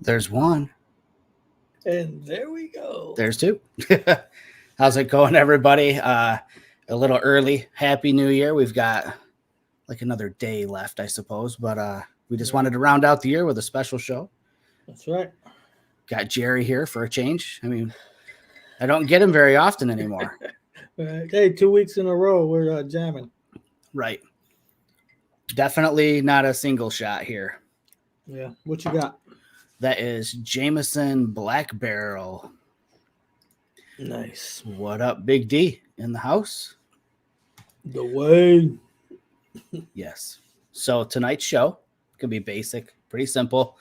There's one. And there we go. There's two. How's it going, everybody? A little early. Happy New Year. We've got like another day left, I suppose, but we just wanted to round out the year with a special show. That's right. Got Jerry here for a change. I mean, I don't get him very often anymore. Right. Hey, 2 weeks in a row we're jamming. Right. Definitely not a single shot here. Yeah. What you got? That is Jameson Black Barrel. Nice. What up, Big D in the house? The way. Yes. So tonight's show can be basic, pretty simple.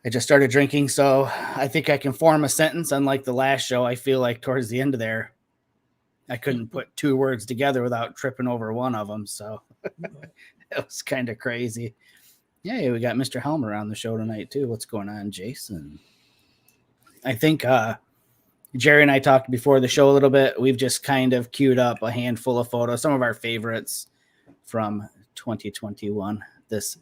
I just started drinking, so I think I can form a sentence. Unlike the last show, I feel like towards the end of there, I couldn't put two words together without tripping over one of them. So it was kind of crazy. Yeah, we got Mr. Helmer on the show tonight too. What's going on, Jason? I think Jerry and I talked before the show a little bit. We've just kind of queued up a handful of photos, some of our favorites from 2021. This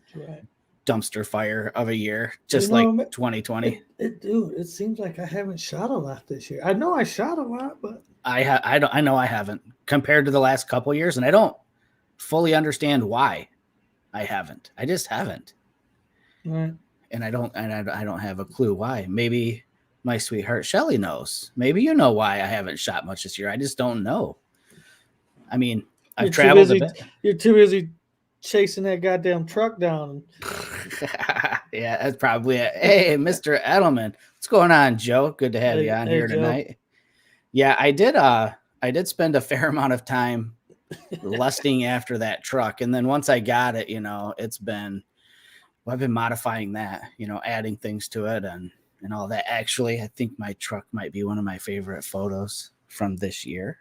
dumpster fire of a year, just like 2020. Dude, it seems like I haven't shot a lot this year. I know I shot a lot, but I know I haven't compared to the last couple of years, and I don't fully understand why I haven't. I just haven't. Right. And I don't have a clue why. Maybe my sweetheart Shelly knows. Maybe you know why I haven't shot much this year. I just don't know. I mean, I've traveled a bit. You're too busy chasing that goddamn truck down. Yeah, that's probably it. Hey, Mr. Edelman. What's going on, Joe? Good to have you on here tonight. Joe. Yeah, I did spend a fair amount of time lusting after that truck. And then once I got it, I've been modifying that, adding things to it and all that. Actually, I think my truck might be one of my favorite photos from this year.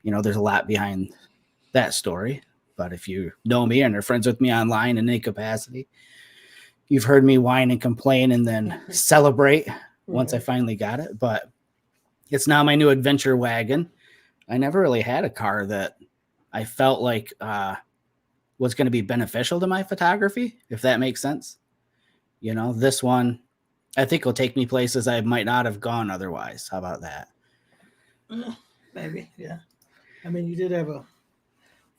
There's a lot behind that story, but if you know me and are friends with me online in any capacity, you've heard me whine and complain and then celebrate once I finally got it. But it's now my new adventure wagon. I never really had a car that I felt like was going to be beneficial to my photography, if that makes sense. This one, I think will take me places I might not have gone otherwise. How about that? Maybe, yeah. I mean, you did have a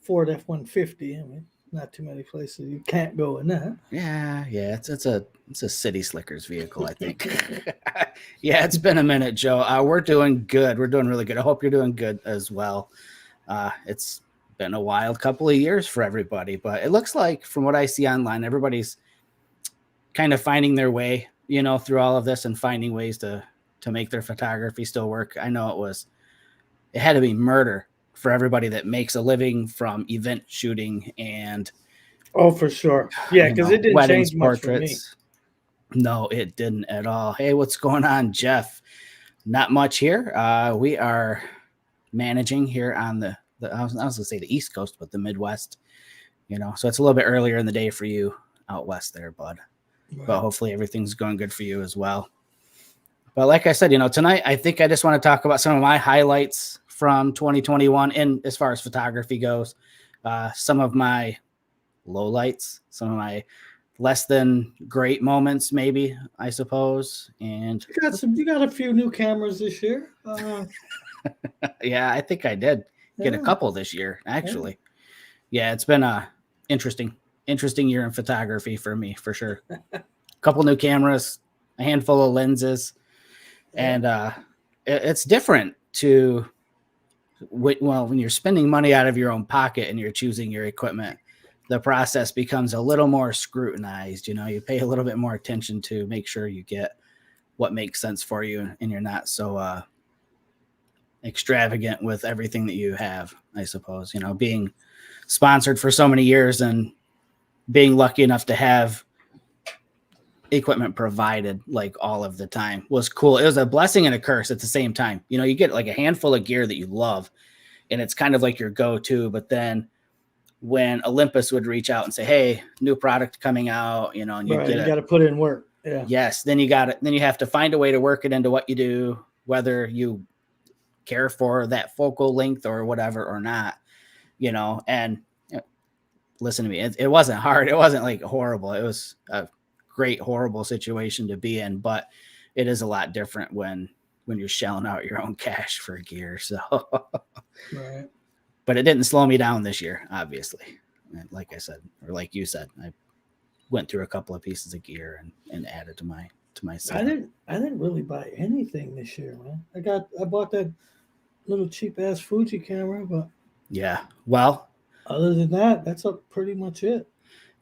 Ford F-150. I mean, not too many places you can't go in that. Yeah. It's a city slickers vehicle, I think. Yeah, it's been a minute, Joe. We're doing good. We're doing really good. I hope you're doing good as well. It's been a wild couple of years for everybody, but it looks like from what I see online, everybody's kind of finding their way, through all of this and finding ways to make their photography still work. I know it had to be murder for everybody that makes a living from event shooting and for sure. Yeah, because it didn't change much for me. No, it didn't at all. Hey, what's going on, Jeff? Not much here. We are managing here on I was going to say the East Coast, but the Midwest, so it's a little bit earlier in the day for you out west there, bud. Right. But hopefully everything's going good for you as well. But like I said, tonight, I think I just want to talk about some of my highlights from 2021. And as far as photography goes, some of my lowlights, some of my less than great moments, maybe, I suppose. And you got a few new cameras this year. Yeah, I think I did get a couple this year, actually. Yeah, it's been a interesting year in photography for me, for sure. A couple new cameras, a handful of lenses, and it's different when you're spending money out of your own pocket and you're choosing your equipment. The process becomes a little more scrutinized. You pay a little bit more attention to make sure you get what makes sense for you, and you're not so extravagant with everything that you have, I suppose. Being sponsored for so many years and being lucky enough to have equipment provided like all of the time was cool. It was a blessing and a curse at the same time. You get like a handful of gear that you love and it's kind of like your go-to, but then when Olympus would reach out and say, hey, new product coming out, and you got to put in work. Yeah. Yes. Then you have to find a way to work it into what you do, whether you care for that focal length or whatever or not, and listen to me. It wasn't hard. It wasn't like horrible. It was a great, horrible situation to be in, but it is a lot different when you're shelling out your own cash for gear. So, Right. But it didn't slow me down this year, obviously. And like I said, or like you said, I went through a couple of pieces of gear and added to my set. I didn't really buy anything this year, man. I bought that little cheap ass Fuji camera, but yeah. Well, other than that, that's pretty much it.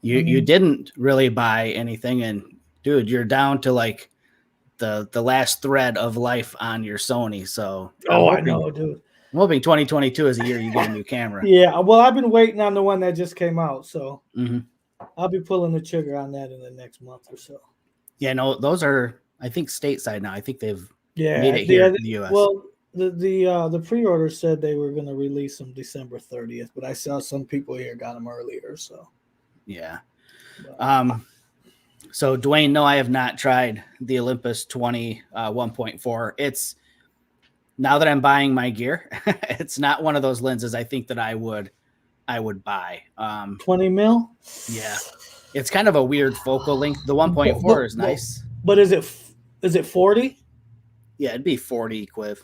You didn't really buy anything, and dude, you're down to like the last thread of life on your Sony. So I know, dude. I'm hoping 2022 is a year you get a new camera. Yeah, well, I've been waiting on the one that just came out, so I'll be pulling the trigger on that in the next month or so. Yeah, no, those are, I think, stateside now. I think they've made it here in the U.S. Well, the pre-order said they were going to release them December 30th, but I saw some people here got them earlier. So yeah. So Dwayne, no, I have not tried the Olympus 20 1.4. It's, now that I'm buying my gear, it's not one of those lenses I think that I would buy. 20 mil? Yeah. It's kind of a weird focal length. The 1.4 is nice. But is it 40? Yeah, it'd be 40 Quiv.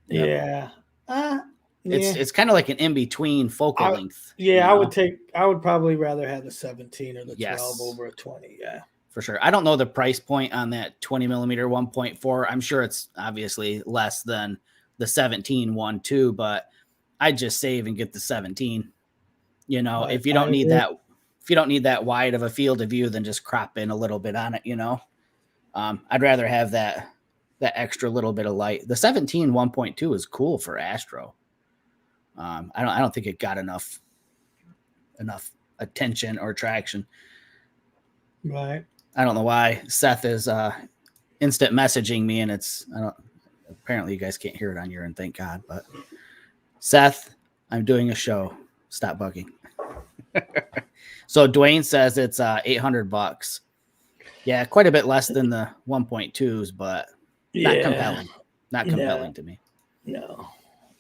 Yep. Yeah. It's kind of like an in-between focal length. Yeah, I would probably rather have the 17 or the 12 over a 20. Yeah. For sure. I don't know the price point on that 20 millimeter 1.4. I'm sure it's obviously less than the 17 one too, but I'd just save and get the 17. If you don't need that wide of a field of view, then just crop in a little bit on it, I'd rather have that extra little bit of light. The 17 1.2 is cool for Astro. I don't think it got enough attention or traction. Right. I don't know why Seth is instant messaging me, and apparently you guys can't hear it on your end, thank God. But Seth, I'm doing a show. Stop bugging. So Dwayne says it's $800. Yeah, quite a bit less than the 1.2s, but not compelling. Not compelling to me. No.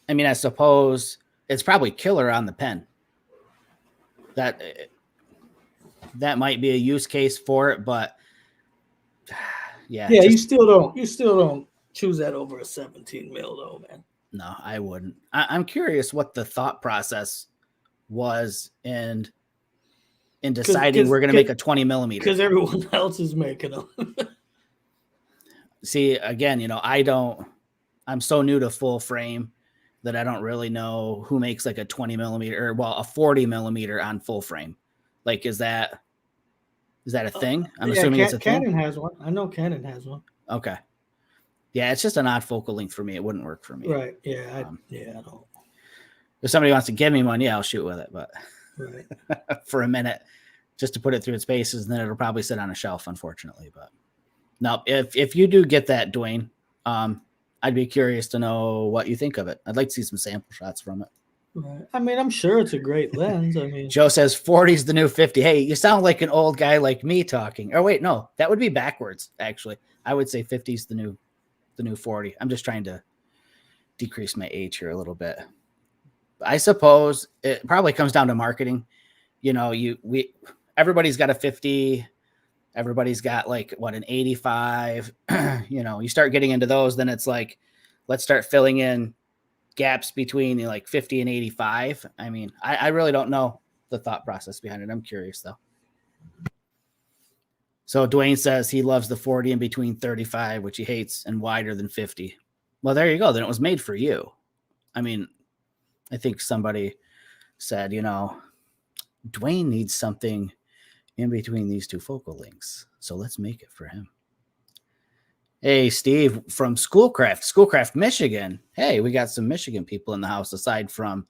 I mean, I suppose it's probably killer on the pen. That might be a use case for it, but yeah. Yeah, you still don't choose that over a 17 mil though, man. No, I wouldn't. I'm curious what the thought process was in deciding we're going to make a 20 millimeter. Because everyone else is making them. See, again, I'm so new to full frame that I don't really know who makes like a 20 millimeter or a 40 millimeter on full frame. Like, is that a thing? I'm assuming it's a thing. Canon has one. I know Canon has one. Okay. Yeah, it's just an odd focal length for me. It wouldn't work for me. Right. Yeah. I don't. If somebody wants to give me one, yeah, I'll shoot with it. But right. For a minute, just to put it through its paces, and then it'll probably sit on a shelf, unfortunately. But no, if you do get that, Dwayne, I'd be curious to know what you think of it. I'd like to see some sample shots from it. Right. I mean, I'm sure it's a great lens. I mean, Joe says 40 is the new 50. Hey, you sound like an old guy like me talking. Oh, wait, no, that would be backwards, actually. I would say 50 is the new 40. I'm just trying to decrease my age here a little bit. I suppose it probably comes down to marketing. Everybody's got a 50. Everybody's got like an 85. You start getting into those, then it's like, let's start filling in gaps between 50 and 85. I mean, I really don't know the thought process behind it. I'm curious though. So Dwayne says he loves the 40 in between 35, which he hates, and wider than 50. Well, there you go. Then it was made for you. I mean, I think somebody said, Dwayne needs something in between these two focal lengths. So let's make it for him. Hey, Steve from Schoolcraft, Michigan. Hey, we got some Michigan people in the house aside from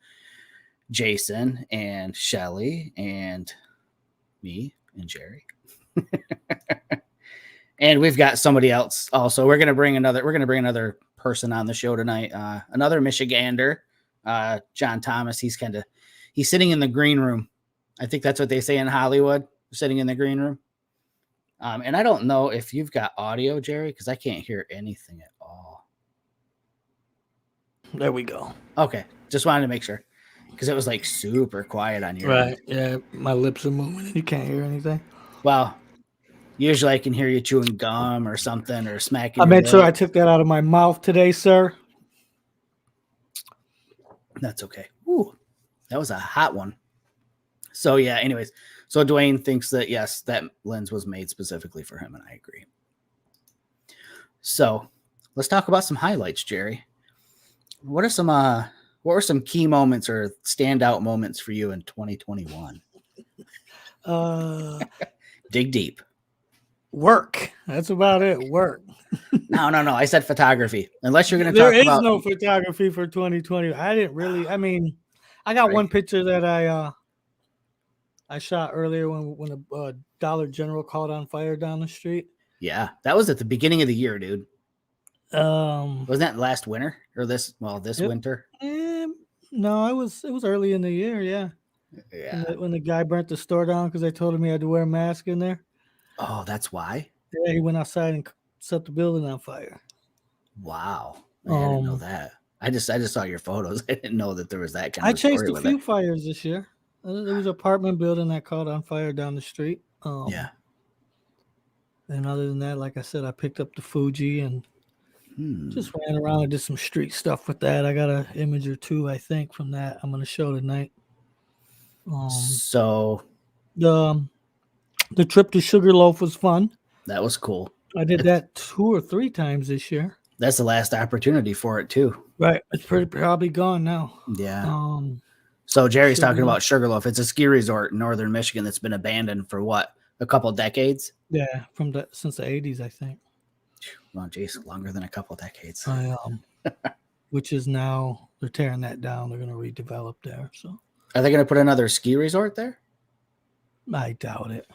Jason and Shelly and me and Jerry. And we've got somebody else also. We're gonna bring another person on the show tonight. Another Michigander, John Thomas. He's sitting in the green room. I think that's what they say in Hollywood, sitting in the green room. And I don't know if you've got audio, Jerry, because I can't hear anything at all. There we go. Okay. Just wanted to make sure, because it was like super quiet on your end. Yeah, my lips are moving and you can't hear anything. Well, Usually I can hear you chewing gum or something or smacking. I your made sure I lips. took that out of my mouth today, sir. That's okay. Ooh, that was a hot one. So yeah, anyways. So Dwayne thinks that yes, that lens was made specifically for him, and I agree. So let's talk about some highlights, Jerry. What were some key moments or standout moments for you in 2021? Dig deep. Work. That's about it. Work. No. I said photography. Unless you're going to There talk is about no photography for 2020. I didn't really. I mean, I got one picture that I shot earlier when a Dollar General caught on fire down the street. Yeah, that was at the beginning of the year, dude. Wasn't that last winter or this winter? No, it was early in the year. Yeah. When the guy burnt the store down because they told him he had to wear a mask in there. Oh, that's why. Yeah, he went outside and set the building on fire. Wow, I didn't know that. I just saw your photos. I didn't know that there was that kind of. I chased a few fires this year. There was an apartment building that caught on fire down the street. Yeah. And other than that, like I said, I picked up the Fuji and just ran around and did some street stuff with that. I got an image or two, I think, from that I'm going to show tonight. So the trip to Sugarloaf was fun. That was cool. I did that 2 or 3 times this year. That's the last opportunity for it too. Right. It's probably gone now. Yeah. So Jerry's talking about Sugarloaf. It's a ski resort in northern Michigan that's been abandoned for what? A couple decades? Yeah, since the 80s, I think. Well, geez, longer than a couple decades. Which is now they're tearing that down. They're going to redevelop there. So are they going to put another ski resort there? I doubt it.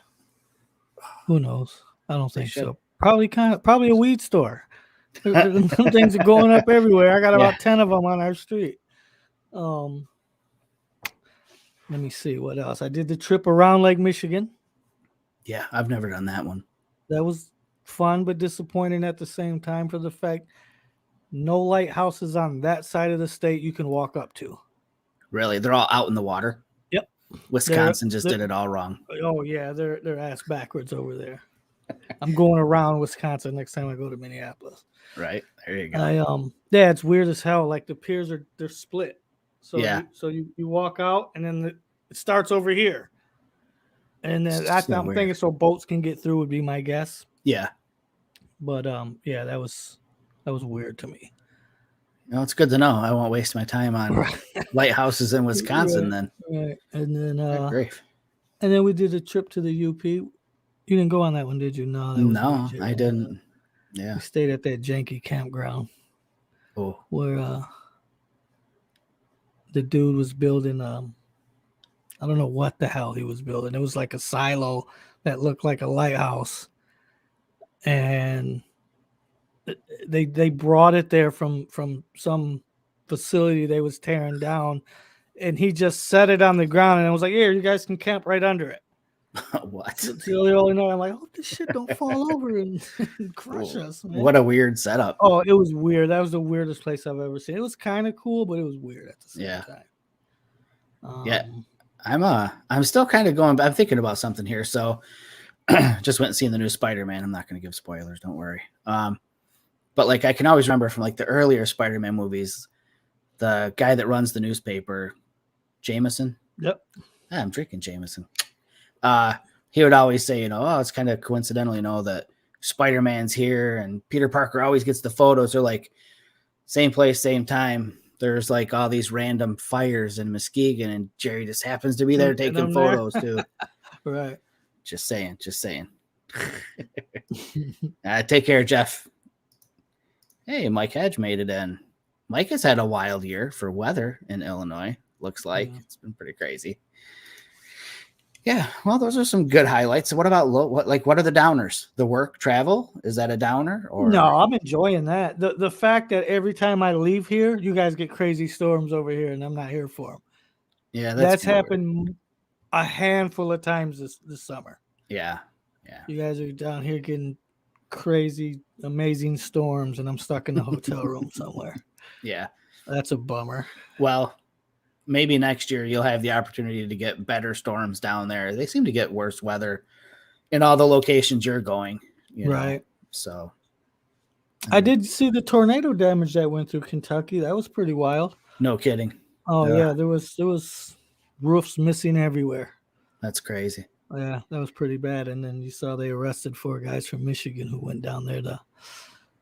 Who knows? I don't think so. Probably a weed store. Things are going up everywhere. I got about 10 of them on our street. Let me see what else. I did the trip around Lake Michigan. Yeah, I've never done that one. That was fun but disappointing at the same time for the fact no lighthouses on that side of the state you can walk up to. Really? They're all out in the water? Yep. Wisconsin just did it all wrong. Oh yeah, they're ass backwards over there. I'm going around Wisconsin next time I go to Minneapolis. Right. There you go. Yeah, it's weird as hell. Like the piers they're split. So you walk out and then it starts over here. And then I'm thinking so boats can get through would be my guess. Yeah. But yeah, that was weird to me. No, it's good to know. I won't waste my time on lighthouses in Wisconsin then. Right. And then we did a trip to the UP. You didn't go on that one, did you? No, I didn't. Yeah. We stayed at that janky campground. Oh. Where the dude was building I don't know what the hell he was building. It was like a silo that looked like a lighthouse. And they brought it there from some facility they was tearing down, and he just set it on the ground and I was like, here, you guys can camp right under it. What? Until the early night, I'm like, oh, this shit don't fall over and crush us, man. What a weird setup. Oh, it was weird. That was the weirdest place I've ever seen. It was kind of cool, but it was weird at the same time. I'm still kind of going. I'm thinking about something here. So just went and seen the new Spider-Man. I'm not going to give spoilers. Don't worry. But like, I can always remember from like the earlier Spider-Man movies, the guy that runs the newspaper, Jameson. Yep. I'm drinking Jameson. He would always say, it's kind of coincidental, that Spider-Man's here and Peter Parker always gets the photos. They're like same place, same time. There's like all these random fires in Muskegon and Jerry just happens to be there taking photos too. Right. Just saying. Take care, Jeff. Hey, Mike Hedge made it in. Mike has had a wild year for weather in Illinois. Looks like it's been pretty crazy. Yeah, well, those are some good highlights. What about what are the downers? The work travel, is that a downer? Or no, I'm enjoying that. The fact that every time I leave here, you guys get crazy storms over here, and I'm not here for them. Yeah, that's happened a handful of times this summer. Yeah. You guys are down here getting crazy, amazing storms, and I'm stuck in the hotel room somewhere. Yeah, that's a bummer. Well, maybe next year you'll have the opportunity to get better storms down there. They seem to get worse weather in all the locations you're going, right? So I did see the tornado damage that went through Kentucky. That was pretty wild. No kidding. Oh yeah, there was roofs missing everywhere. That's crazy. Yeah, that was pretty bad. And then you saw they arrested 4 guys from Michigan who went down there to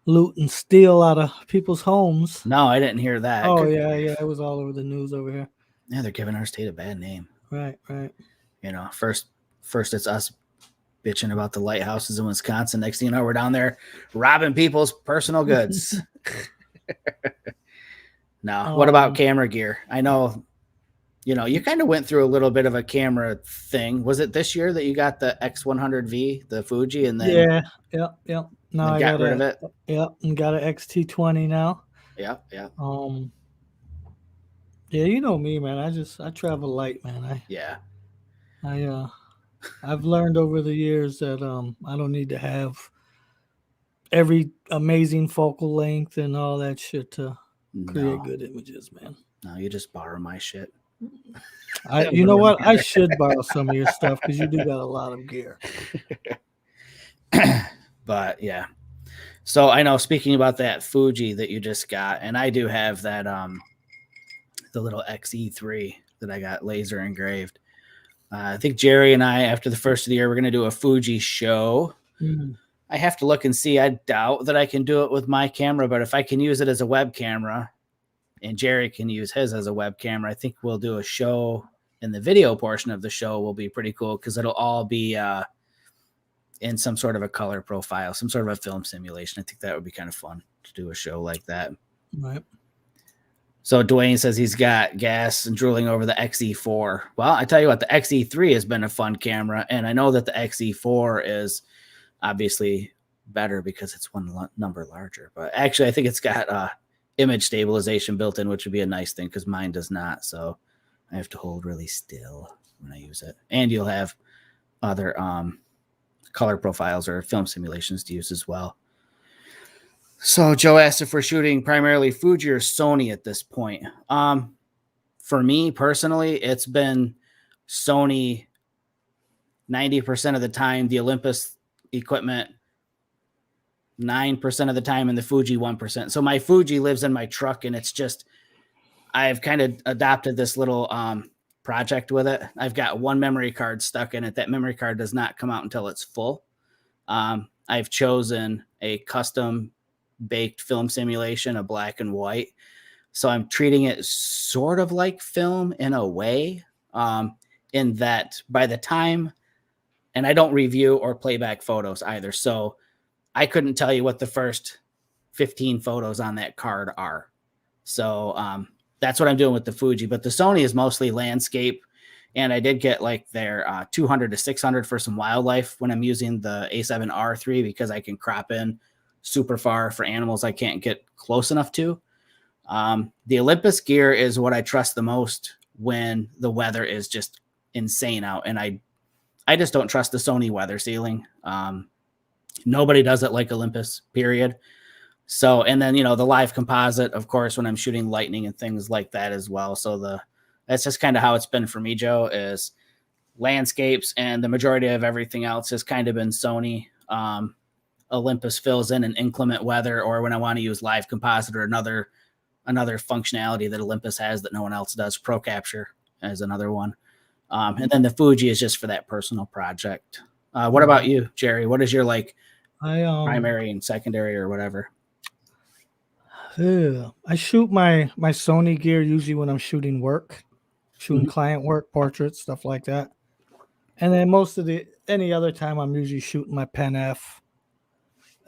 loot and steal out of people's homes. No, I didn't hear that. Oh yeah, it was all over the news over here. Yeah, they're giving our state a bad name. Right. First it's us bitching about the lighthouses in Wisconsin. Next thing you know, we're down there robbing people's personal goods. Now, what about camera gear? I know, you kind of went through a little bit of a camera thing. Was it this year that you got the X100V, the Fuji, and then yep. No, I got rid of it. Yep, and got an XT20 now. Yeah. Yeah, you know me, man. I travel light, man. I've learned over the years that I don't need to have every amazing focal length and all that shit to create good images, man. No, you just borrow my shit. You know what? I should borrow some of your stuff because you do got a lot of gear. But yeah. So I know, speaking about that Fuji that you just got, and I do have that the little XE3 that I got laser engraved. I think Jerry and I, after the first of the year, we're going to do a Fuji show. I have to look and see. I doubt that I can do it with my camera, but if I can use it as a web camera and Jerry can use his as a web camera, I think we'll do a show, and the video portion of the show will be pretty cool because it'll all be in some sort of a color profile, some sort of a film simulation. I think that would be kind of fun to do a show like that. Right. So Dwayne says he's got gas and drooling over the XE4. Well, I tell you what, the XE3 has been a fun camera, and I know that the XE4 is obviously better because it's one number larger. But actually, I think it's got image stabilization built in, which would be a nice thing because mine does not. So I have to hold really still when I use it. And you'll have other color profiles or film simulations to use as well. So Joe asked if we're shooting primarily Fuji or Sony at this point. For me personally, it's been Sony 90% of the time, the Olympus equipment 9% of the time, and the Fuji 1%. So my Fuji lives in my truck, and it's just, I've kind of adopted this little project with it. I've got one memory card stuck in it. That memory card does not come out until it's full. I've chosen a custom baked film simulation, a black and white. So I'm treating it sort of like film in a way, in that by the time, and I don't review or play back photos either. So I couldn't tell you what the first 15 photos on that card are. So that's what I'm doing with the Fuji, but the Sony is mostly landscape. And I did get like their 200 to 600 for some wildlife when I'm using the A7R3 because I can crop in super far for animals I can't get close enough to. The Olympus gear is what I trust the most when the weather is just insane out. And I just don't trust the Sony weather sealing. Nobody does it like Olympus, period. So, and then, the live composite, of course, when I'm shooting lightning and things like that as well. So that's just kind of how it's been for me, Joe, is landscapes, and the majority of everything else has kind of been Sony. Olympus fills in inclement weather, or when I want to use live composite or another functionality that Olympus has that no one else does. Pro Capture is another one. And then the Fuji is just for that personal project. What about you, Jerry? What is your primary and secondary or whatever? I shoot my Sony gear usually when I'm shooting client work, portraits, stuff like that. And then any other time I'm usually shooting my Pen F.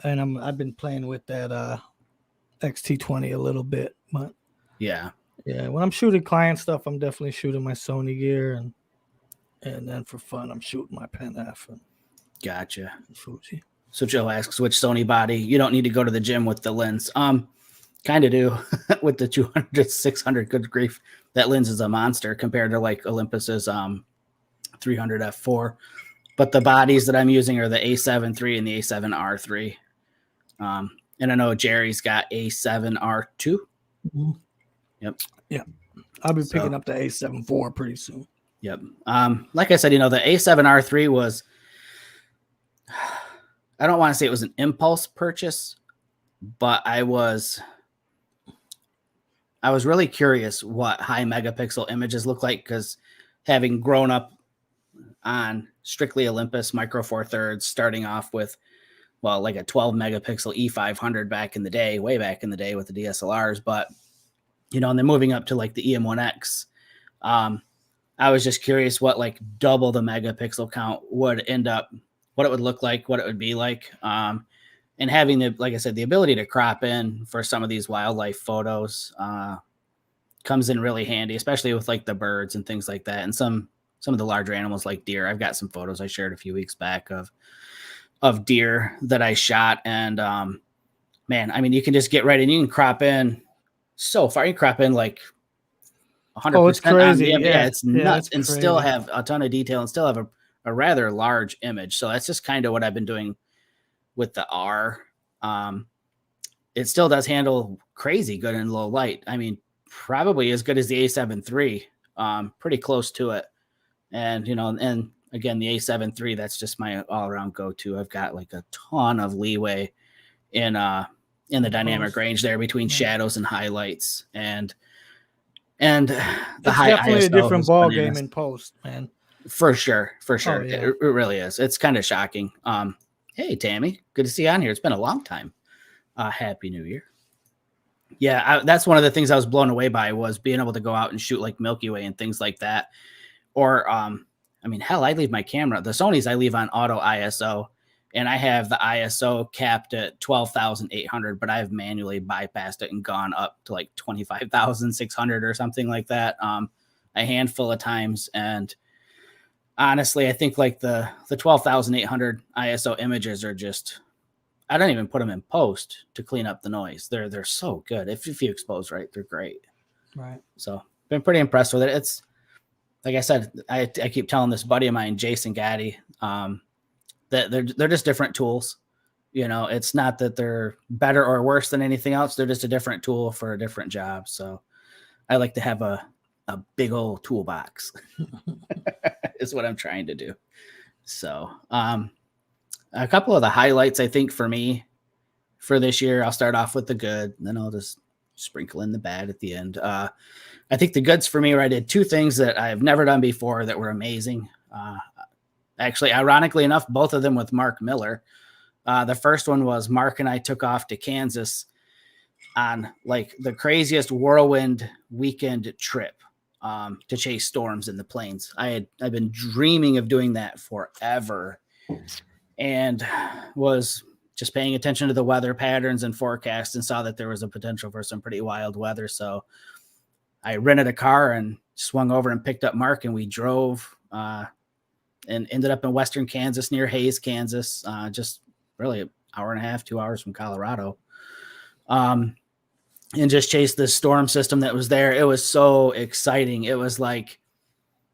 And I've been playing with that XT20 a little bit, but yeah, when I'm shooting client stuff, I'm definitely shooting my Sony gear, and then for fun, I'm shooting my Pen F. And gotcha. Fuji. So Joe asks, which Sony body? You don't need to go to the gym with the lens. Kind of do with the 200 to 600. Good grief, that lens is a monster compared to like Olympus's 300 f4. But the bodies that I'm using are the A7 III and the A7R 3. And I know Jerry's got A7R2. Mm-hmm. Yep. Yeah. I'll be picking up the A7 IV pretty soon. Yep. Like I said, the A7R3 was I don't want to say it was an impulse purchase, but I was really curious what high megapixel images look like, because having grown up on strictly Olympus Micro Four Thirds, starting off with, well, like a 12 megapixel E500 back in the day, way back in the day with the DSLRs, but and then moving up to like the EM1X, I was just curious what like double the megapixel count would end up, what it would look like, what it would be like. And having like I said, the ability to crop in for some of these wildlife photos comes in really handy, especially with like the birds and things like that. And some of the larger animals like deer. I've got some photos I shared a few weeks back of deer that I shot. And man, I mean, you can just get right in. You can crop in so far. You can crop in like 100%. Oh, it's crazy. Yeah, it's nuts. And crazy. Still have a ton of detail and still have a rather large image. So that's just kind of what I've been doing with the R. It still does handle crazy good in low light. I mean, probably as good as the A7 III, pretty close to it. And, and again, the A7 III, that's just my all around go-to. I've got like a ton of leeway in the dynamic range there between shadows and highlights, and the it's high definitely ISO a different ball game in post, man. For sure. Oh, yeah. It really is. It's kind of shocking. Hey Tammy, good to see you on here. It's been a long time. Happy New Year. Yeah, that's one of the things I was blown away by, was being able to go out and shoot like Milky Way and things like that. Or I mean, hell, I leave my camera. The Sonys I leave on auto ISO, and I have the ISO capped at 12,800, but I've manually bypassed it and gone up to like 25,600 or something like that a handful of times. And honestly, I think like the 12,800 ISO images are just, I don't even put them in post to clean up the noise. They're so good. If you expose right, they're great. Right. So been pretty impressed with it. It's, like I said, I keep telling this buddy of mine, Jason Gaddy, that they're just different tools. It's not that they're better or worse than anything else. They're just a different tool for a different job. So I like to have a big old toolbox is what I'm trying to do. So a couple of the highlights, I think, for me for this year, I'll start off with the good, and then I'll just sprinkle in the bad at the end. I think the goods for me, I did two things that I've never done before that were amazing. Actually, ironically enough, both of them with Mark Miller. The first one was Mark and I took off to Kansas on like the craziest whirlwind weekend trip to chase storms in the plains. I've been dreaming of doing that forever, and was just paying attention to the weather patterns and forecasts, and saw that there was a potential for some pretty wild weather. So I rented a car and swung over and picked up Mark, and we drove and ended up in western Kansas near Hays, Kansas, just really an hour and a half, 2 hours from Colorado, and just chased this storm system that was there. It was so exciting. It was like,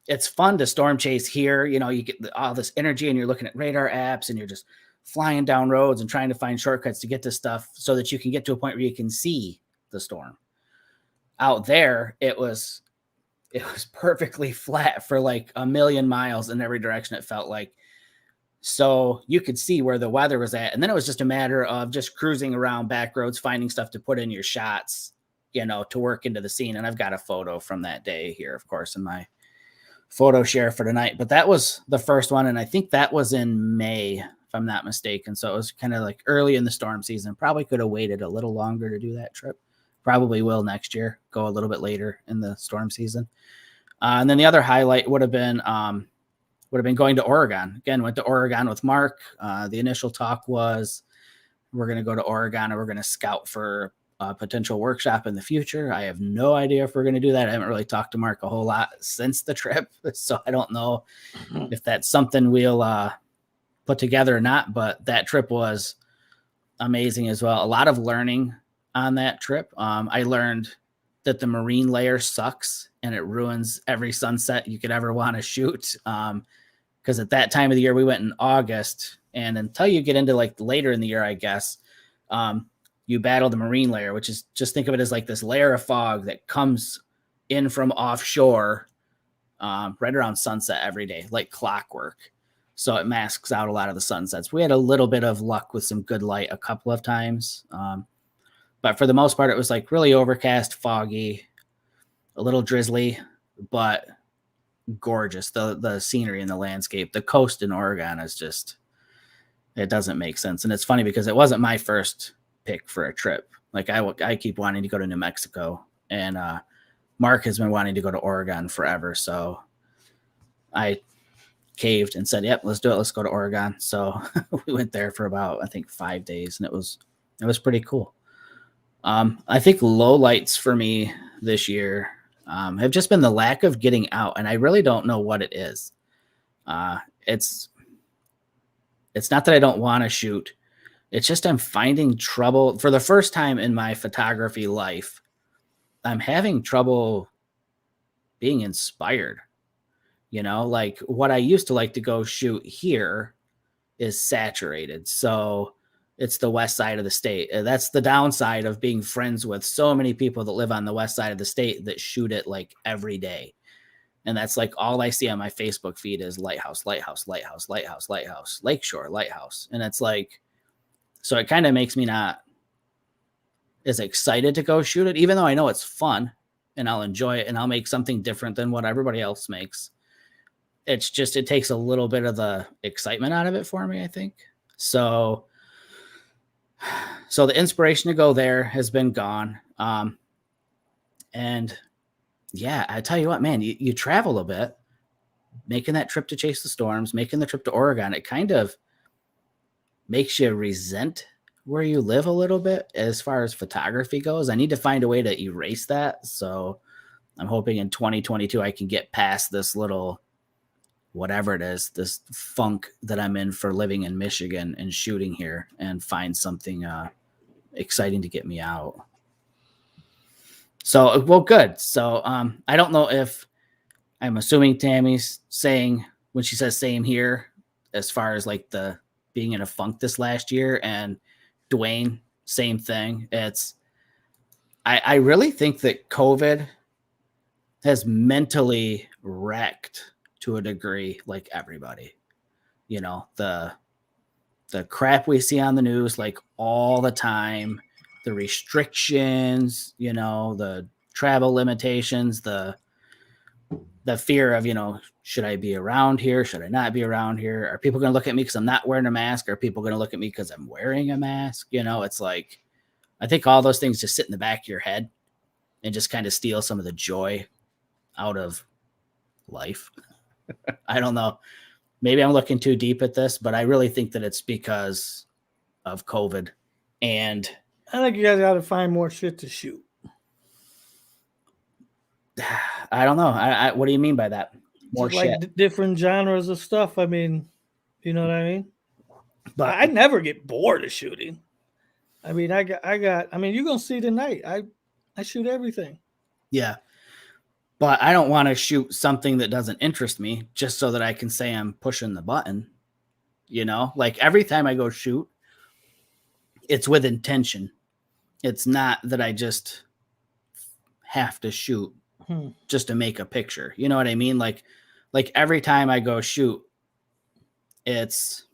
it's fun to storm chase here. You get all this energy, and you're looking at radar apps, and you're just flying down roads and trying to find shortcuts to get to stuff so that you can get to a point where you can see the storm. Out there, it was perfectly flat for like a million miles in every direction, it felt like. So you could see where the weather was at. And then it was just a matter of just cruising around back roads, finding stuff to put in your shots, to work into the scene. And I've got a photo from that day here, of course, in my photo share for tonight. But that was the first one. And I think that was in May, if I'm not mistaken. So it was kind of like early in the storm season. Probably could have waited a little longer to do that trip. Probably will next year, go a little bit later in the storm season. And then the other highlight would have been going to Oregon. Again, went to Oregon with Mark. The initial talk was, we're going to go to Oregon and we're going to scout for a potential workshop in the future. I have no idea if we're going to do that. I haven't really talked to Mark a whole lot since the trip, so I don't know if that's something we'll put together or not, but that trip was amazing as well. A lot of learning on that trip. I learned that the marine layer sucks and it ruins every sunset you could ever want to shoot. Because at that time of the year, we went in August, and until you get into like later in the year, I guess, you battle the marine layer, which is, just think of it as like this layer of fog that comes in from offshore right around sunset every day, like clockwork. So it masks out a lot of the sunsets. We had a little bit of luck with some good light a couple of times. But for the most part, it was like really overcast, foggy, a little drizzly, but gorgeous. The scenery and the landscape, the coast in Oregon is just, it doesn't make sense. And it's funny because it wasn't my first pick for a trip. Like I keep wanting to go to New Mexico, and Mark has been wanting to go to Oregon forever. So I caved and said, yep, let's do it. Let's go to Oregon. So we went there for about, I think, 5 days, and it was pretty cool. I think low lights for me this year have just been the lack of getting out, and I really don't know what it is. It's not that I don't want to shoot. It's just I'm finding trouble for the first time in my photography life. I'm having trouble being inspired. Like what I used to like to go shoot here is saturated. So it's the west side of the state. That's the downside of being friends with so many people that live on the west side of the state that shoot it like every day. And that's like all I see on my Facebook feed is lighthouse, lighthouse, lighthouse, lighthouse, lighthouse, lakeshore, lighthouse. And it's like, so it kind of makes me not as excited to go shoot it, even though I know it's fun and I'll enjoy it and I'll make something different than what everybody else makes. It's just, it takes a little bit of the excitement out of it for me, I think. So the inspiration to go there has been gone. And yeah, I tell you what, man, you travel a bit, making that trip to chase the storms, making the trip to Oregon, it kind of makes you resent where you live a little bit as far as photography goes. I need to find a way to erase that. So I'm hoping in 2022, I can get past this little, whatever it is, this funk that I'm in for living in Michigan and shooting here, and find something exciting to get me out. So, well, good. So I don't know if, I'm assuming Tammy's saying when she says same here, as far as like the being in a funk this last year, and Dwayne, same thing. I really think that COVID has mentally wrecked to a degree, like everybody, the crap we see on the news, like all the time, the restrictions, the travel limitations, the fear of, should I be around here? Should I not be around here? Are people going to look at me because I'm not wearing a mask? Are people going to look at me because I'm wearing a mask? It's like, I think all those things just sit in the back of your head and just kind of steal some of the joy out of life. I don't know. Maybe I'm looking too deep at this, but I really think that it's because of COVID. And I think you guys got to find more shit to shoot. I don't know. What do you mean by that? More shit? Like different genres of stuff. I mean, you know what I mean? But I never get bored of shooting. I mean, I mean, you're going to see tonight. I shoot everything. Yeah. But I don't want to shoot something that doesn't interest me just so that I can say I'm pushing the button. Like every time I go shoot, it's with intention. It's not that I just have to shoot just to make a picture. You know what I mean? Like every time I go shoot, it's.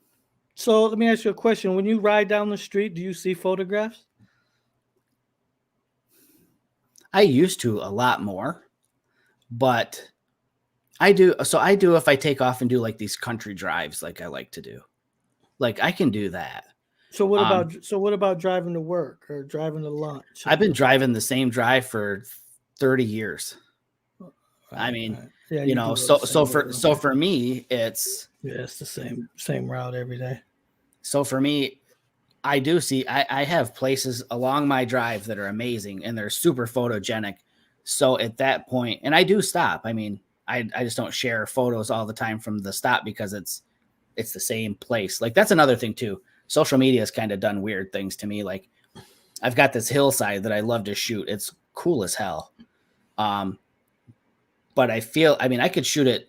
So let me ask you a question. When you ride down the street, do you see photographs? I used to a lot more, but I do. So I do if I take off and do like these country drives, like I like to do. Like I can do that. So what about driving to work or driving to lunch? I've been driving the same drive for 30 years. I mean, right. Yeah, so for me, it's the same route every day. So for me, I do see, I have places along my drive that are amazing and they're super photogenic. So at that point, and I do stop. I mean, I just don't share photos all the time from the stop because it's the same place. Like that's another thing too. Social media has kind of done weird things to me. Like I've got this hillside that I love to shoot. It's cool as hell. But I could shoot it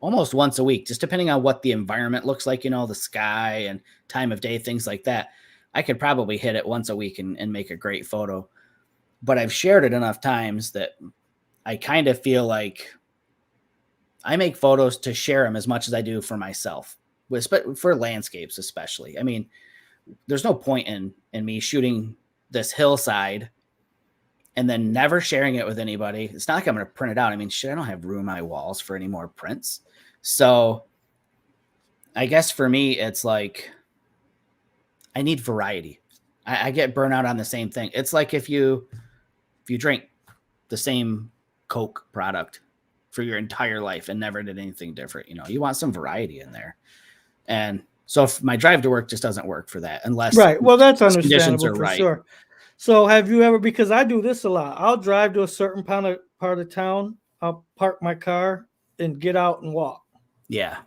almost once a week, just depending on what the environment looks like, the sky and time of day, things like that. I could probably hit it once a week and make a great photo. But I've shared it enough times that I kind of feel like I make photos to share them as much as I do for myself, for landscapes especially. I mean, there's no point in me shooting this hillside and then never sharing it with anybody. It's not like I'm going to print it out. I mean, shit, I don't have room on my walls for any more prints. So I guess for me, it's like I need variety. I get burnout on the same thing. It's like if you drink the same Coke product for your entire life and never did anything different, you want some variety in there. And so if my drive to work just doesn't work for that unless right. Well, that's conditions understandable are for right. sure. So have you ever, because I do this a lot, I'll drive to a certain part of town, I'll park my car and get out and walk. Yeah.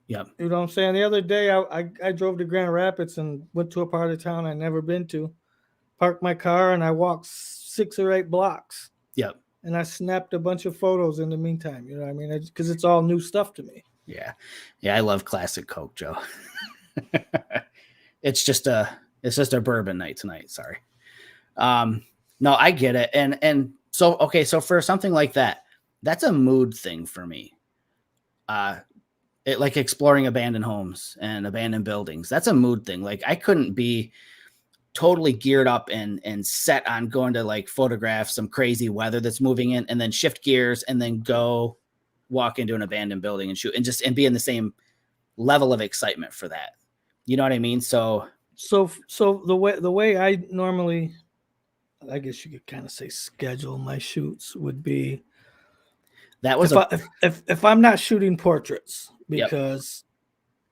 Yep. You know what I'm saying? The other day I drove to Grand Rapids and went to a part of town I'd never been to, parked my car and I walked 6 or 8 blocks. Yep. And I snapped a bunch of photos in the meantime. You know what I mean? Because it's all new stuff to me. Yeah. Yeah. I love classic Coke, Joe. It's just a bourbon night tonight. Sorry. No, I get it. And so, okay. So for something like that, that's a mood thing for me. It like exploring abandoned homes and abandoned buildings. That's a mood thing. Like I couldn't be totally geared up and set on going to like photograph some crazy weather that's moving in and then shift gears and then go walk into an abandoned building and shoot and be in the same level of excitement for that. You know what I mean? So the way I normally, I guess you could kind of say schedule my shoots would be that was if I'm not shooting portraits because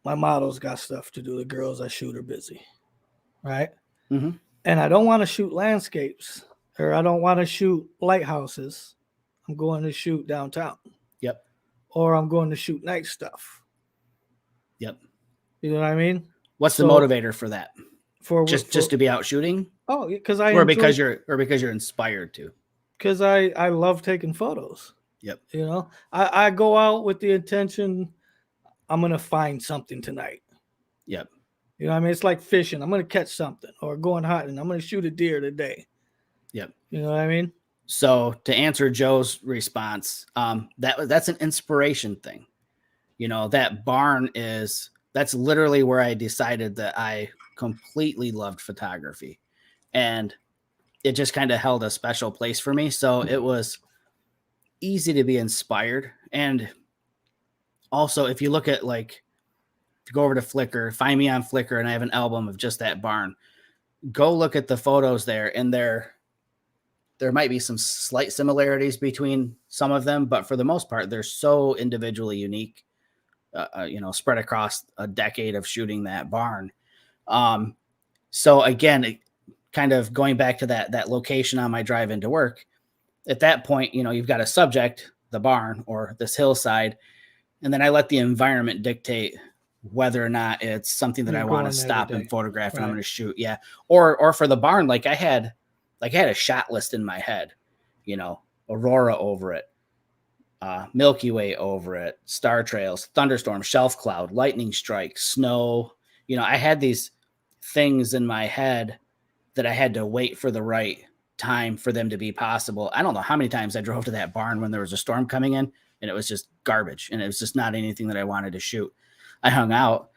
my models got stuff to do. The girls I shoot are busy. Right. Mm-hmm. And I don't want to shoot landscapes or I don't want to shoot lighthouses. I'm going to shoot downtown. Yep. Or I'm going to shoot night stuff. Yep. You know what I mean? What's the motivator for that? For just to be out shooting? Oh, because because you're inspired to. Because I love taking photos. Yep. You know, I go out with the intention I'm gonna find something tonight. Yep. You know what I mean? It's like fishing. I'm gonna catch something or going hunting. I'm gonna shoot a deer today. Yep. You know what I mean? So to answer Joe's response, that's an inspiration thing. You know, that barn that's literally where I decided that I completely loved photography and it just kind of held a special place for me. So it was easy to be inspired. And also if you look at if you go over to Flickr, find me on Flickr and I have an album of just that barn, go look at the photos there and there might be some slight similarities between some of them, but for the most part, they're so individually unique, spread across a decade of shooting that barn. So again, kind of going back to that location on my drive into work, at that point, you've got a subject, the barn or this hillside, and then I let the environment dictate whether or not it's something that I want to stop and photograph and I'm going to shoot. Yeah. Or for the barn, I had a shot list in my head, Aurora over it, Milky Way over it, star trails, thunderstorm, shelf cloud, lightning strike, snow. I had these things in my head that I had to wait for the right time for them to be possible. I don't know how many times I drove to that barn when there was a storm coming in and it was just garbage and it was just not anything that I wanted to shoot. I hung out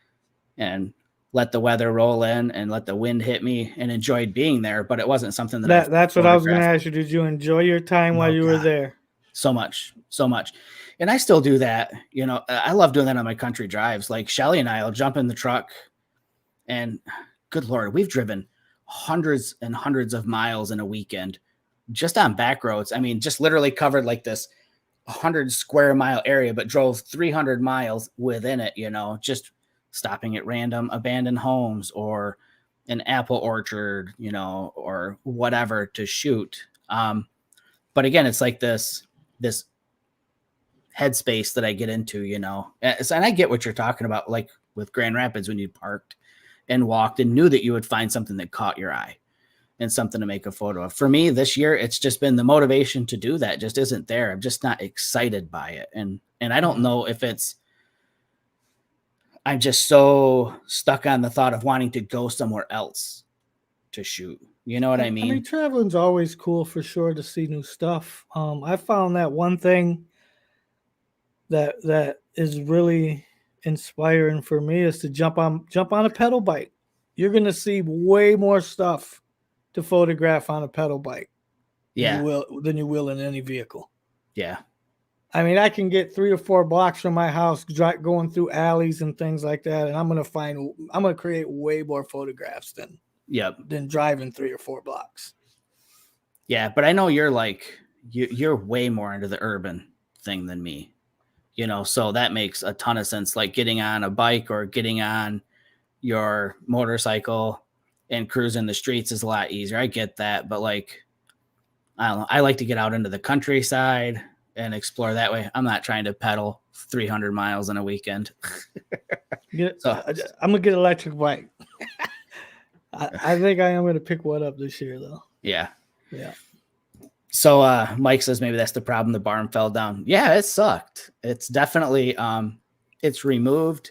and let the weather roll in and let the wind hit me and enjoyed being there, but it wasn't something that's what I was going to ask you. Did you enjoy your time while you were there? So much. And I still do that. I love doing that on my country drives. Like Shelly and I'll jump in the truck and good Lord, we've driven hundreds and hundreds of miles in a weekend just on back roads. I mean, just literally covered like this 100 square mile area, but drove 300 miles within it, just stopping at random abandoned homes or an apple orchard, or whatever to shoot. But again, it's like this headspace that I get into, and I get what you're talking about, like with Grand Rapids, when you parked and walked and knew that you would find something that caught your eye and something to make a photo of. For me this year, it's just been the motivation to do that just isn't there. I'm just not excited by it. And I don't know if I'm just so stuck on the thought of wanting to go somewhere else to shoot. You know what I mean? Traveling's always cool for sure to see new stuff. I found that one thing that is really inspiring for me is to jump on a pedal bike. You're gonna see way more stuff to photograph on a pedal bike Yeah. than you will in any vehicle. Yeah. I mean, I can get 3 or 4 blocks from my house going through alleys and things like that, and I'm gonna create way more photographs than driving 3 or 4 blocks. Yeah, but I know you're like you're way more into the urban thing than me. So that makes a ton of sense. Like getting on a bike or getting on your motorcycle and cruising the streets is a lot easier. I get that, but like I don't know, I like to get out into the countryside and explore that way. I'm not trying to pedal 300 miles in a weekend. I'm gonna get an electric bike. I think I am gonna pick one up this year though. Yeah. Yeah. So Mike says maybe that's the problem. The barn fell down. Yeah, it sucked. It's definitely it's removed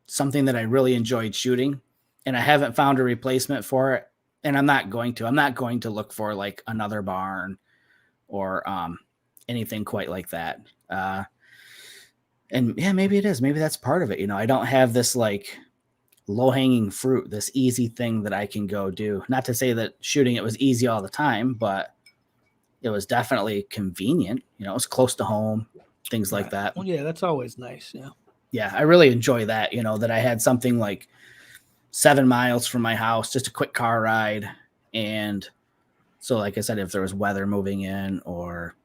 something that I really enjoyed shooting, and I haven't found a replacement for it. And I'm not going to look for like another barn or anything quite like that. And yeah, maybe it is. Maybe that's part of it. I don't have this like low-hanging fruit, this easy thing that I can go do. Not to say that shooting it was easy all the time, but it was definitely convenient. It was close to home, things like that. Well, yeah, that's always nice. Yeah, I really enjoy that, that I had something like 7 miles from my house, just a quick car ride. And so, like I said, if there was weather moving in or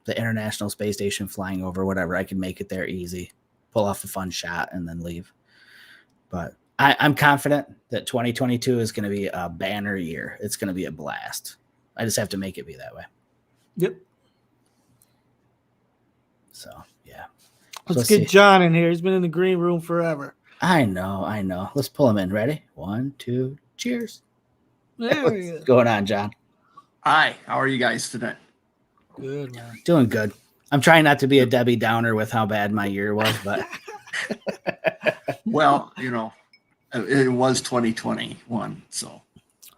the International Space Station flying over, whatever, I could make it there easy, pull off a fun shot, and then leave. But I'm confident that 2022 is going to be a banner year. It's going to be a blast. I just have to make it be that way. Yep. So, yeah. Let's get John in here. He's been in the green room forever. I know. Let's pull him in. Ready? 1, 2, cheers. There we go. What's going on, John? Hi. How are you guys today? Good, man. Doing good. I'm trying not to be a Debbie Downer with how bad my year was, but. Well, it was 2021, so.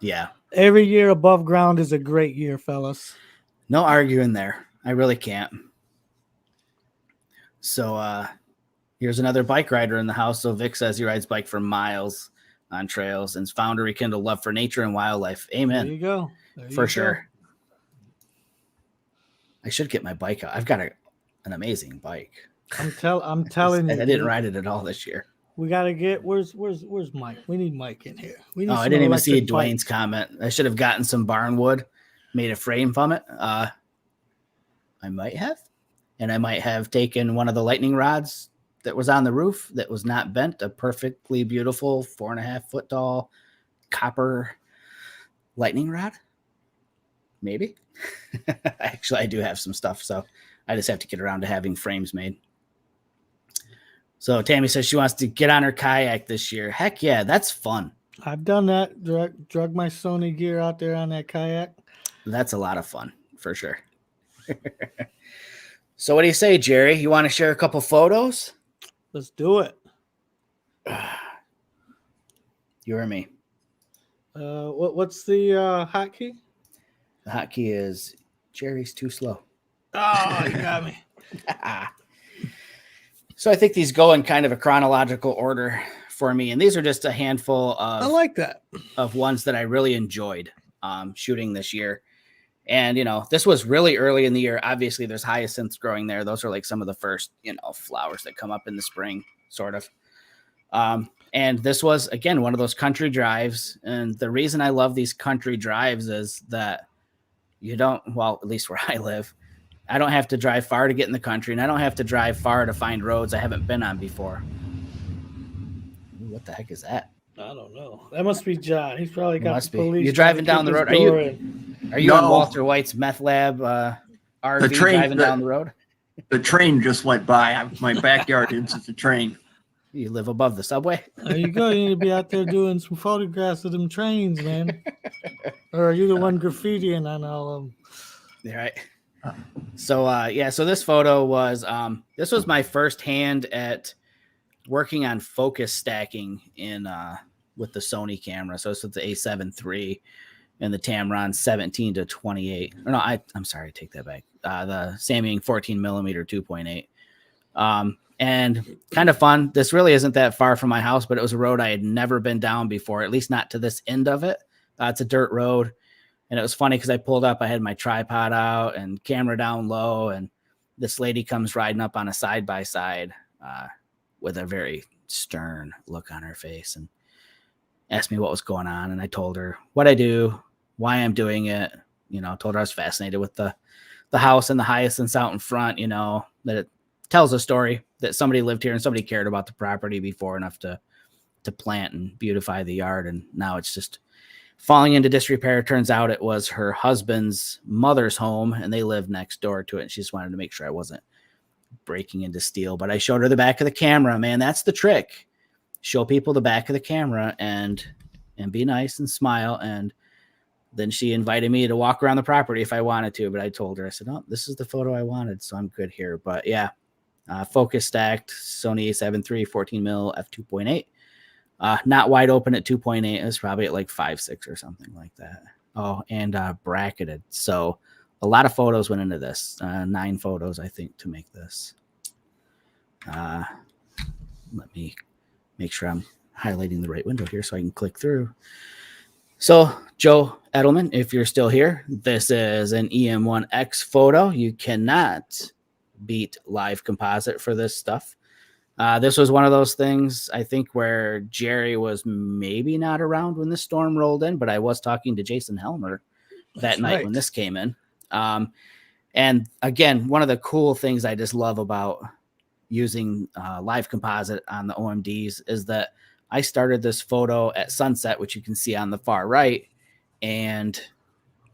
Yeah. Every year above ground is a great year, fellas. No arguing there. I really can't. So here's another bike rider in the house. So Vic says he rides bike for miles on trails and found a rekindled love for nature and wildlife. Amen. There you go. For sure. I should get my bike out. I've got an amazing bike. I'm telling you. I didn't ride it at all this year. We gotta get where's Mike? We need Mike in here. I didn't even see Dwayne's comment. I should have gotten some barn wood, made a frame from it. I might have. And I might have taken one of the lightning rods that was on the roof that was not bent, a perfectly beautiful 4.5 foot tall copper lightning rod. Maybe. Actually, I do have some stuff, so I just have to get around to having frames made. So Tammy says she wants to get on her kayak this year. Heck yeah, that's fun. I've done that. Drug my Sony gear out there on that kayak. That's a lot of fun, for sure. So what do you say, Jerry? You want to share a couple photos? Let's do it. You or me? What's the hotkey? The hotkey is Jerry's too slow. Oh, you got me. So I think these go in kind of a chronological order for me. And these are just a handful of I like that. Of ones that I really enjoyed shooting this year. And, this was really early in the year. Obviously, there's hyacinths growing there. Those are like some of the first, flowers that come up in the spring, sort of. And this was, again, one of those country drives. And the reason I love these country drives is that at least where I live, I don't have to drive far to get in the country, and I don't have to drive far to find roads I haven't been on before. What the heck is that? I don't know. That must be John. He's probably got the police. You're driving down the road. Are you on Walter White's meth lab RV driving down the road? The train just went by. My backyard is the train. You live above the subway? There you go. You need to be out there doing some photographs of them trains, man. Or are you the one graffitiing on all of them? Yeah, right. So so this photo was this was my first hand at working on focus stacking in with the Sony camera. So it's with the A7 III, and the Tamron 17 to 28. Or no, I'm sorry, I take that back. The Samyang 14 millimeter 2.8. And kind of fun. This really isn't that far from my house, but it was a road I had never been down before, at least not to this end of it. It's a dirt road. And it was funny because I pulled up, I had my tripod out and camera down low, and this lady comes riding up on a side-by-side with a very stern look on her face and asked me what was going on. And I told her what I do, why I'm doing it. Told her I was fascinated with the house and the hyacinths out in front, that it tells a story that somebody lived here and somebody cared about the property before enough to plant and beautify the yard. And now it's just falling into disrepair. Turns out it was her husband's mother's home, and they lived next door to it. And she just wanted to make sure I wasn't breaking into steel. But I showed her the back of the camera. Man, that's the trick. Show people the back of the camera and be nice and smile. And then she invited me to walk around the property if I wanted to. But I told her, I said, oh, this is the photo I wanted, so I'm good here. But yeah, focus stacked Sony A7 III 14 mil f2.8. Not wide open at 2.8. It was probably at like 5.6 or something like that. Oh, and bracketed. So a lot of photos went into this. 9 photos, I think, to make this. Let me make sure I'm highlighting the right window here so I can click through. So Joe Edelman, if you're still here, this is an EM1X photo. You cannot beat live composite for this stuff. This was one of those things, I think, where Jerry was maybe not around when the storm rolled in, but I was talking to Jason Helmer that night when this came in. And again, one of the cool things I just love about using live composite on the OMDs is that I started this photo at sunset, which you can see on the far right. And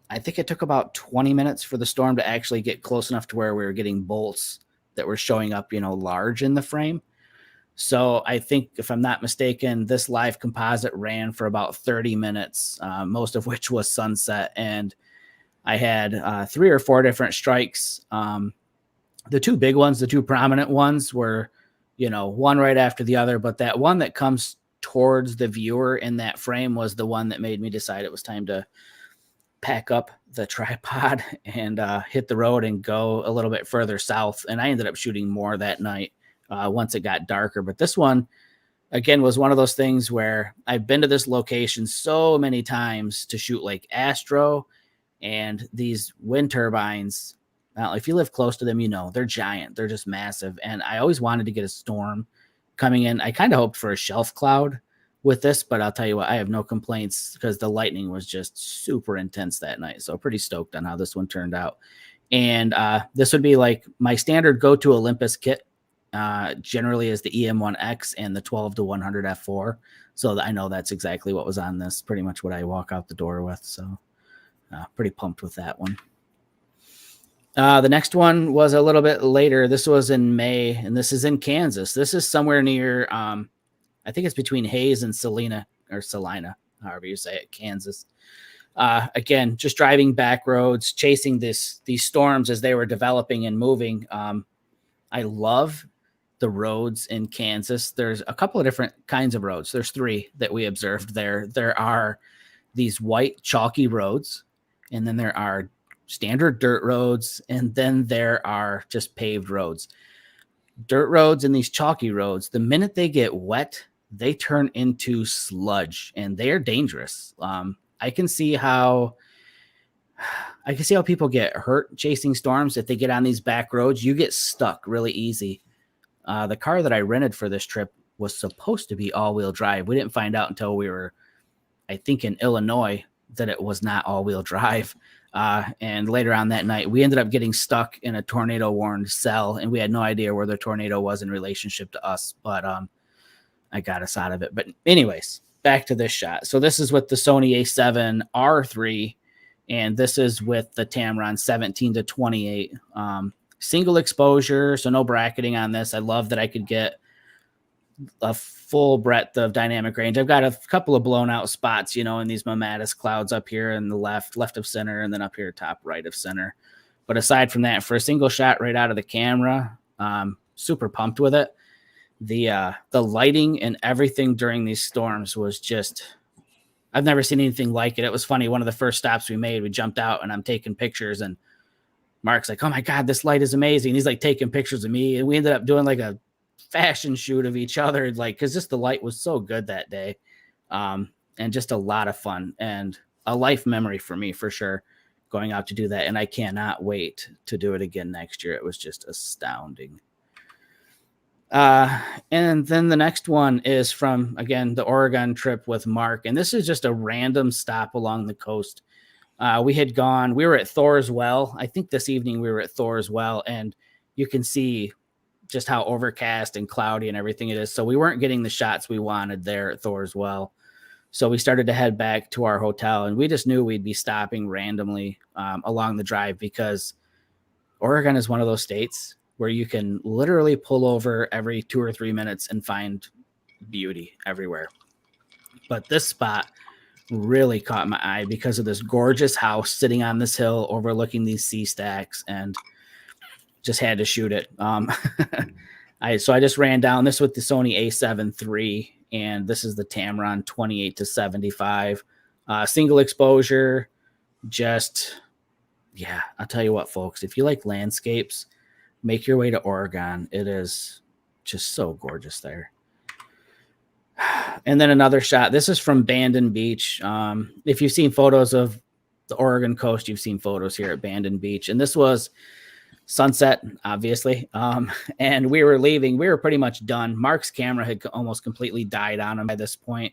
I think it took about 20 minutes for the storm to actually get close enough to where we were getting bolts that were showing up, large in the frame. So I think, if I'm not mistaken, this live composite ran for about 30 minutes, most of which was sunset. And I had 3 or 4 different strikes. The 2 big ones, the 2 prominent ones were, one right after the other. But that one that comes towards the viewer in that frame was the one that made me decide it was time to pack up the tripod and hit the road and go a little bit further south. And I ended up shooting more that night once it got darker. But this one, again, was one of those things where I've been to this location so many times to shoot like Astro and these wind turbines. If you live close to them, they're giant. They're just massive. And I always wanted to get a storm coming in. I kind of hoped for a shelf cloud with this, but I'll tell you what, I have no complaints because the lightning was just super intense that night. So pretty stoked on how this one turned out. And this would be like my standard go-to Olympus kit. Generally is the EM1X and the 12 to 100 f4. So I know that's exactly what was on this, pretty much what I walk out the door with. So pretty pumped with that one. The next one was a little bit later. This was in May, and this is in Kansas. This is somewhere near, I think it's between Hayes and Salina, however you say it, Kansas. Again, just driving back roads, chasing these storms as they were developing and moving. I love the roads in Kansas. There's a couple of different kinds of roads. There's 3 that we observed there. There are these white chalky roads, and then there are standard dirt roads, and then there are just paved roads. Dirt roads and these chalky roads, the minute they get wet, they turn into sludge, and they are dangerous. I can see how people get hurt chasing storms. If they get on these back roads, you get stuck really easy. The car that I rented for this trip was supposed to be all-wheel drive. We didn't find out until we were, I think, in Illinois that it was not all-wheel drive. And later on that night, we ended up getting stuck in a tornado-warned cell, and we had no idea where the tornado was in relationship to us. But I got us out of it. But anyways, back to this shot. So this is with the Sony A7 R3, and this is with the Tamron 17 to 28. Single exposure, so no bracketing on this. I love that I could get a full breadth of dynamic range. I've got a couple of blown out spots, in these Mammatus clouds up here in the left of center, and then up here top right of center. But aside from that, for a single shot right out of the camera, super pumped with it. The lighting and everything during these storms was just I've never seen anything like it. It was funny. One of the first stops we made, we jumped out and I'm taking pictures and Mark's like, oh my God, this light is amazing. He's like taking pictures of me. And we ended up doing like a fashion shoot of each other. Like, cause just the light was so good that day. And just a lot of fun and a life memory for me for sure going out to do that. And I cannot wait to do it again next year. It was just astounding. And then the next one is from, again, the Oregon trip with Mark. And this is just a random stop along the coast. We were at Thor's Well. I think this evening we were at Thor's Well, and you can see just how overcast and cloudy and everything it is. So we weren't getting the shots we wanted there at Thor's Well. So we started to head back to our hotel, and we just knew we'd be stopping randomly along the drive because Oregon is one of those states where you can literally pull over every 2 or 3 minutes and find beauty everywhere. But this spot really caught my eye because of this gorgeous house sitting on this hill overlooking these sea stacks, and just had to shoot it. So I just ran down this with the Sony A7 III, and this is the Tamron 28-75. Single exposure, I'll tell you what, folks, if you like landscapes, make your way to Oregon. It is just so gorgeous there. And then another shot. This is from Bandon Beach. If you've seen photos of the Oregon coast, you've seen photos here at Bandon Beach. And this was sunset, obviously. And we were leaving. We were pretty much done. Mark's camera had almost completely died on him by this point.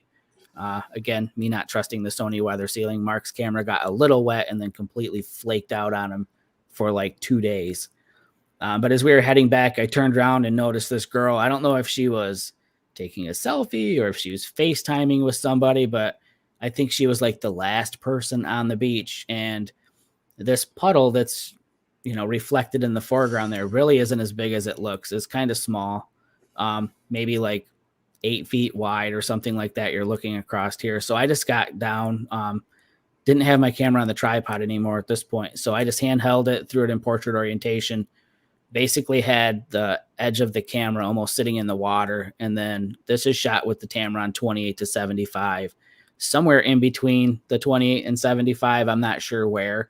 Again, me not trusting the Sony weather sealing. Mark's camera got a little wet and then completely flaked out on him for like 2 days. But as we were heading back, I turned around and noticed this girl. I don't know if she was taking a selfie or if she was FaceTiming with somebody, but I think she was like the last person on the beach. And this puddle that's, reflected in the foreground there really isn't as big as it looks. It's kind of small, maybe like 8 feet wide or something like that. You're looking across here. So I just got down, didn't have my camera on the tripod anymore at this point. So I just handheld it, threw it in portrait orientation, basically had the edge of the camera almost sitting in the water. And then this is shot with the Tamron 28-75, somewhere in between the 28 and 75. I'm not sure where,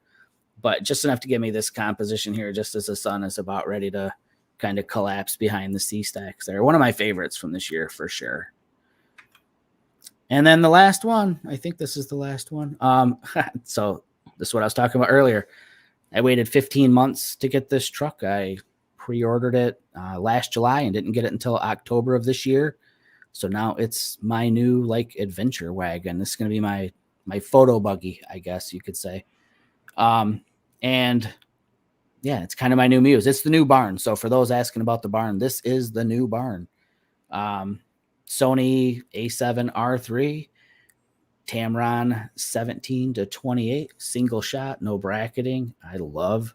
but just enough to give me this composition here, just as the sun is about ready to kind of collapse behind the sea stacks there. One of my favorites from this year for sure. And then the last one, I think this is the last one. So this is what I was talking about earlier. I waited 15 months to get this truck. I pre-ordered it last July and didn't get it until October of this year. So now it's my new adventure wagon. This is going to be my photo buggy, I guess you could say. And yeah, it's kind of my new muse. It's the new barn. So for those asking about the barn, this is the new barn. Sony A7 III, Tamron 17-28, single shot, no bracketing. I love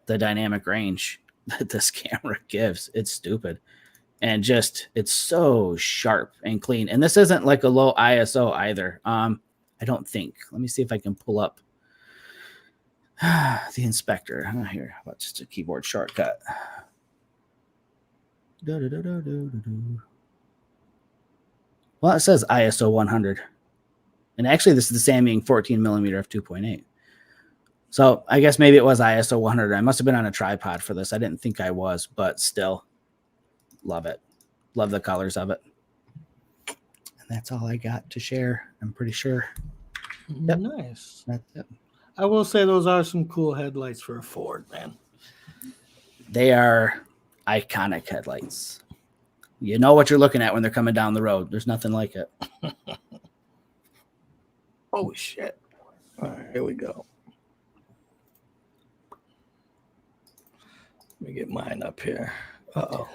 the dynamic range that this camera gives. It's stupid. And it's so sharp and clean. And this isn't like a low ISO either. I don't think. Let me see if I can pull up the inspector. Here, how about just a keyboard shortcut? Well, it says ISO 100. And actually, this is the Samyang 14mm f2.8. So I guess maybe it was ISO 100. I must have been on a tripod for this. I didn't think I was, but still, love it. Love the colors of it. And that's all I got to share, I'm pretty sure. Yep. Nice. That's it. I will say those are some cool headlights for a Ford, man. They are iconic headlights. You know what you're looking at when they're coming down the road. There's nothing like it. Oh, shit. All right, here we go. Let me get mine up here. Uh-oh.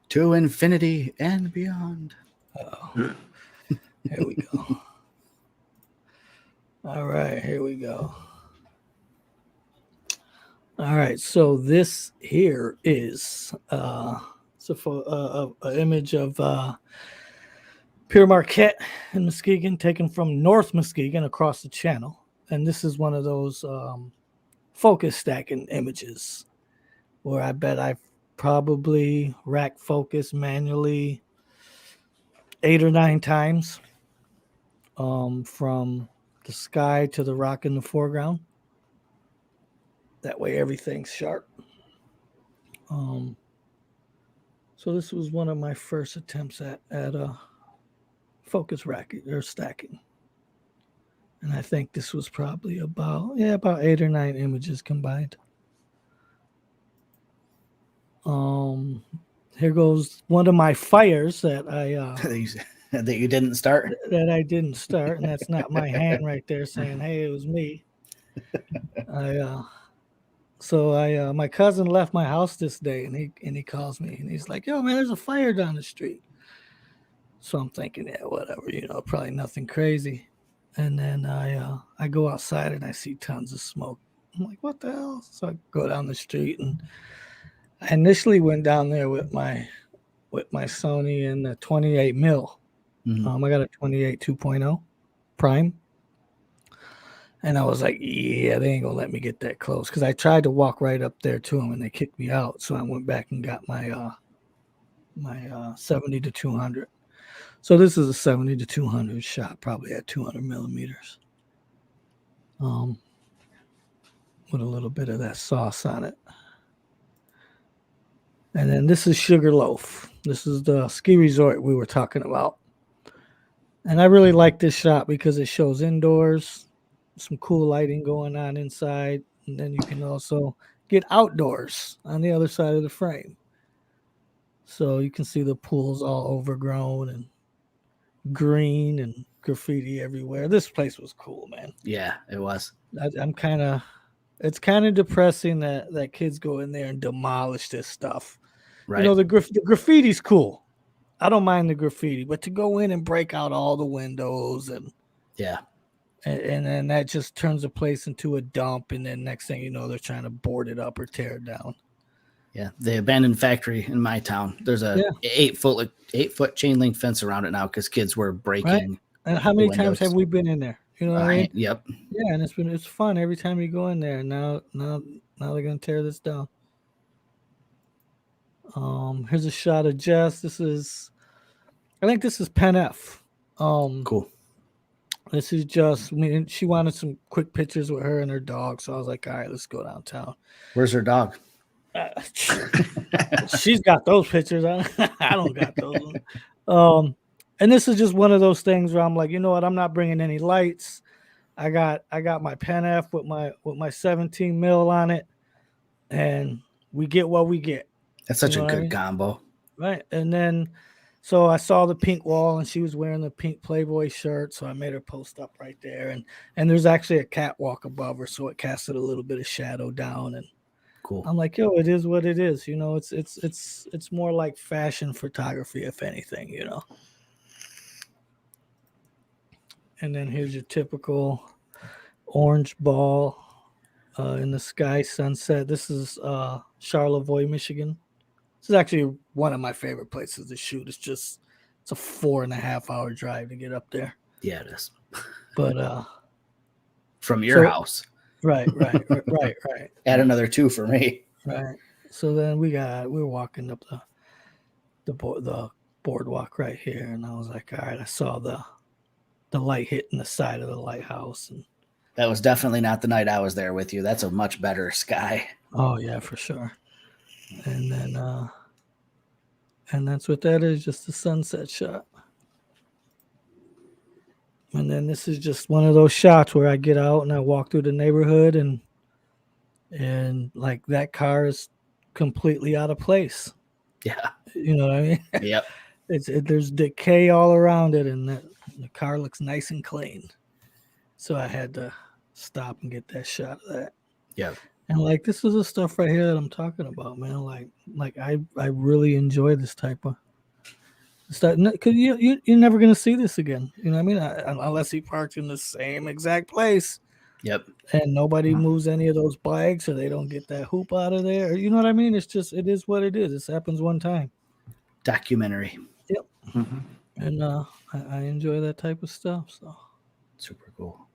To infinity and beyond. Uh-oh. Here we go. All right, here we go. All right, so this here is an image of Pierre Marquette in Muskegon, taken from North Muskegon across the channel. And this is one of those focus stacking images where I bet I've probably rack focus manually 8 or 9 times. from the sky to the rock in the foreground. That way everything's sharp. So this was one of my first attempts at focus racket or stacking. And I think this was probably about 8 or 9 images combined. Here goes one of my fires that I that you didn't start. That I didn't start, and that's not my hand right there saying, "Hey, it was me." My cousin left my house this day, and he calls me and he's like, "Yo, man, there's a fire down the street." So I'm thinking, yeah, whatever, probably nothing crazy. And then I go outside and I see tons of smoke. I'm like, what the hell? So I go down the street, and I initially went down there with my Sony and the 28 mil. Mm-hmm. I got a 28 2.0 prime. And I was like, yeah, they ain't gonna let me get that close, because I tried to walk right up there to them and they kicked me out. So I went back and got my 70 to 200. So this is a 70 to 200 shot, probably at 200 millimeters, with a little bit of that sauce on it. And then this is Sugarloaf. This is the ski resort we were talking about. And I really like this shot because it shows indoors, some cool lighting going on inside, and then you can also get outdoors on the other side of the frame. So you can see the pool's all overgrown and green and graffiti everywhere. This place was cool, man. Yeah, it was. It's kind of depressing that kids go in there and demolish this stuff. Right. The graffiti's cool. I don't mind the graffiti, but to go in and break out all the windows and then that just turns the place into a dump, and then next thing you know, they're trying to board it up or tear it down. Yeah, the abandoned factory in my town. There's a 8-foot chain link fence around it now because kids were breaking. Right? And how many times have we been in there? You know what I mean? Yep. Yeah, and it's fun every time you go in there. Now they're gonna tear this down. Here's a shot of Jess. I think this is Pen F. Cool. This is just, she wanted some quick pictures with her and her dog, so I was like, all right, let's go downtown. Where's her dog? She's got those pictures. I don't got those. And this is just one of those things where I'm like, you know what? I'm not bringing any lights. I got my Pen F with my 17 mil on it, and we get what we get. That's such a good combo. Right. And then, so I saw the pink wall, and she was wearing the pink Playboy shirt, so I made her post up right there. And there's actually a catwalk above her, so it casted a little bit of shadow down. And cool. I'm like, yo, it is what it is. It's more like fashion photography, if anything, And then here's your typical orange ball in the sky sunset. This is Charlevoix, Michigan. This is actually one of my favorite places to shoot. It's a 4.5 hour drive to get up there. Yeah, it is. But from your house. Right. Add another 2 for me. Right. So then we were walking up the boardwalk right here, and I was like, all right, I saw the light hitting the side of the lighthouse, and that was definitely not the night I was there with you. That's a much better sky. Oh yeah, for sure. And then and that's what that is, just a sunset shot. And then this is just one of those shots where I get out and I walk through the neighborhood, and like that car is completely out of place. Yeah. You know what I mean? Yep. There's decay all around it, and the car looks nice and clean. So I had to stop and get that shot of that. Yeah. And like, this is the stuff right here that I'm talking about, man. Like I really enjoy this type of stuff, because you're never gonna see this again. You know what I mean? Unless he parked in the same exact place. Yep. And nobody moves any of those bikes, or they don't get that hoop out of there. You know what I mean? It is what it is. This happens one time. Documentary. Yep. Mm-hmm. And I enjoy that type of stuff. So super cool.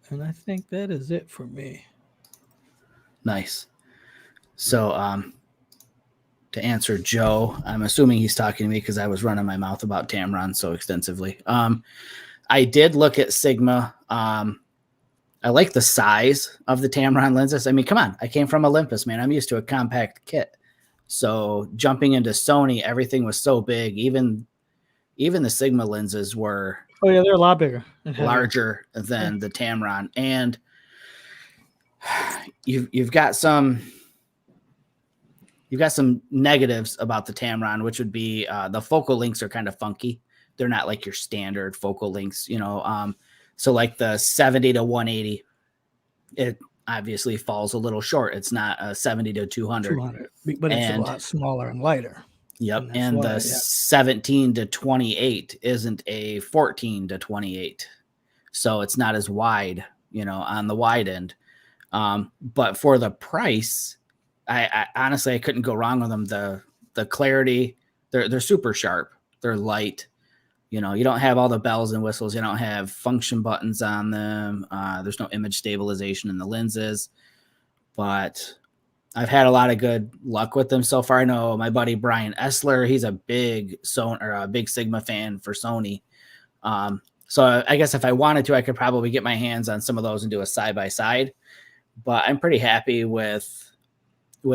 And I think that is it for me. Nice. So to answer Joe, I'm assuming he's talking to me because I was running my mouth about Tamron so extensively. I did look at Sigma. I like the size of the Tamron lenses. I mean, come on. I came from Olympus, man. I'm used to a compact kit. So jumping into Sony, everything was so big. Even the Sigma lenses were Oh yeah, they're a lot bigger and heavier. larger than the Tamron. And you've got some negatives about the Tamron, which would be the focal lengths are kind of funky. They're not like your standard focal lengths, you know. So like the 70 to 180, it obviously falls a little short. It's not a 70 to 200. But it's a lot smaller and lighter. Yep. And the 17 to 28 isn't a 14 to 28. So it's not as wide, you know, on the wide end. But for the price, I honestly, I couldn't go wrong with them. The clarity, they're super sharp. They're light. You know, you don't have all the bells and whistles. You don't have function buttons on them. There's no image stabilization in the lenses, but I've had a lot of good luck with them so far. I know my buddy Brian Essler, he's a big big Sigma fan for Sony. So I guess if I wanted to, I could probably get my hands on some of those and do a side-by-side, but I'm pretty happy with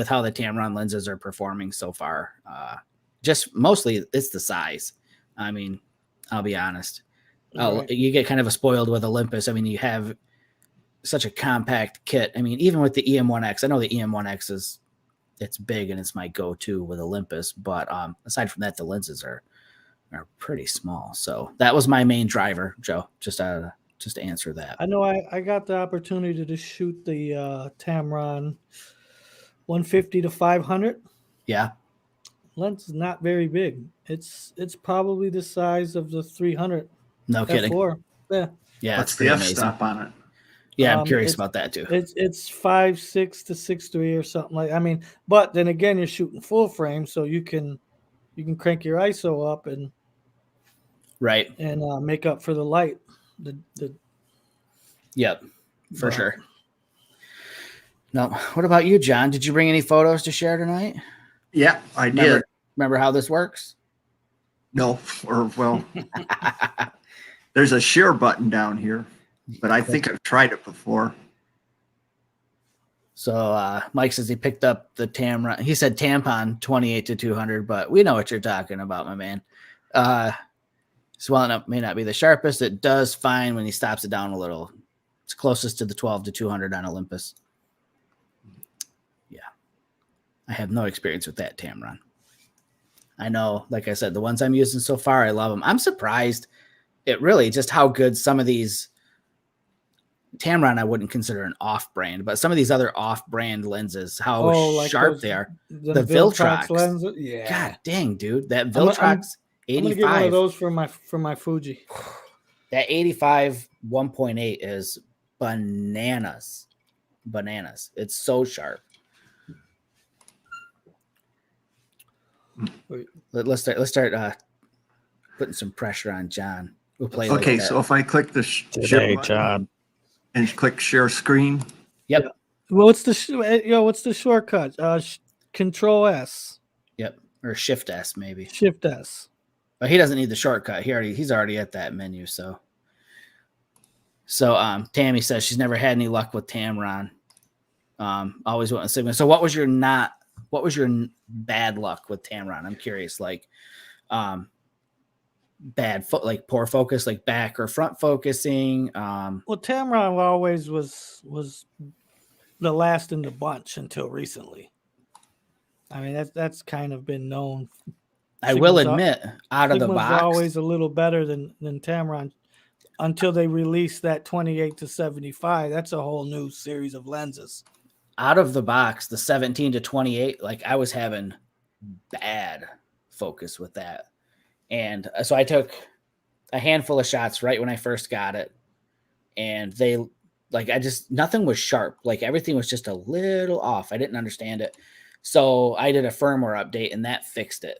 how the Tamron lenses are performing so far. Just mostly it's the size. I mean, I'll be honest. Right. You get kind of spoiled with Olympus. I mean, you have such a compact kit. I mean, even with the EM1X, I know the EM1X it's big and it's my go-to with Olympus, but aside from that, the lenses are pretty small. So that was my main driver, Joe, just to answer that. I know I got the opportunity to shoot the Tamron 150 to 500. Yeah. Lens is not very big. It's probably the size of the 300. No kidding. F4. Yeah. Yeah. What's the f-stop on it? Yeah, I'm curious about that too. It's 5.6 to 6.3 or something like. I mean, but then again, you're shooting full frame, so you can crank your ISO up and right and make up for the light. Yep, for sure. No, what about you, John? Did you bring any photos to share tonight? Yeah, I did. Remember how this works? No, there's a share button down here, but I think I've tried it before. So Mike says he picked up the Tamron. He said tampon 28 to 200, but we know what you're talking about, my man. Swelling up may not be the sharpest. It does fine when he stops it down a little. It's closest to the 12 to 200 on Olympus. Yeah. I have no experience with that Tamron. I know, like I said, the ones I'm using so far, I love them. I'm surprised it really just how good some of these Tamron I wouldn't consider an off-brand, but some of these other off-brand lenses, how sharp they are. The Viltrox lenses, yeah. God dang, dude, that Viltrox 85. I'm gonna get one of those for my Fuji. That 85 1.8 is bananas. It's so sharp. Let's start putting some pressure on John. We'll play. Okay, so if I click the share button and click share screen. Yep. Well, what's the shortcut? Control S. Yep, or Shift S maybe. Shift S. But he doesn't need the shortcut. He's already at that menu. So Tammy says she's never had any luck with Tamron. Always went with Sigma. So what was your bad luck with Tamron? I'm curious, like poor focus, like back or front focusing. Well, Tamron always was the last in the bunch until recently. I mean, that's kind of been known. I will admit, out of the box, always a little better than Tamron until they released that 28 to 75. That's a whole new series of lenses. Out of the box, the 17 to 28, like I was having bad focus with that. And so I took a handful of shots right when I first got it. And nothing was sharp. Like everything was just a little off. I didn't understand it. So I did a firmware update and that fixed it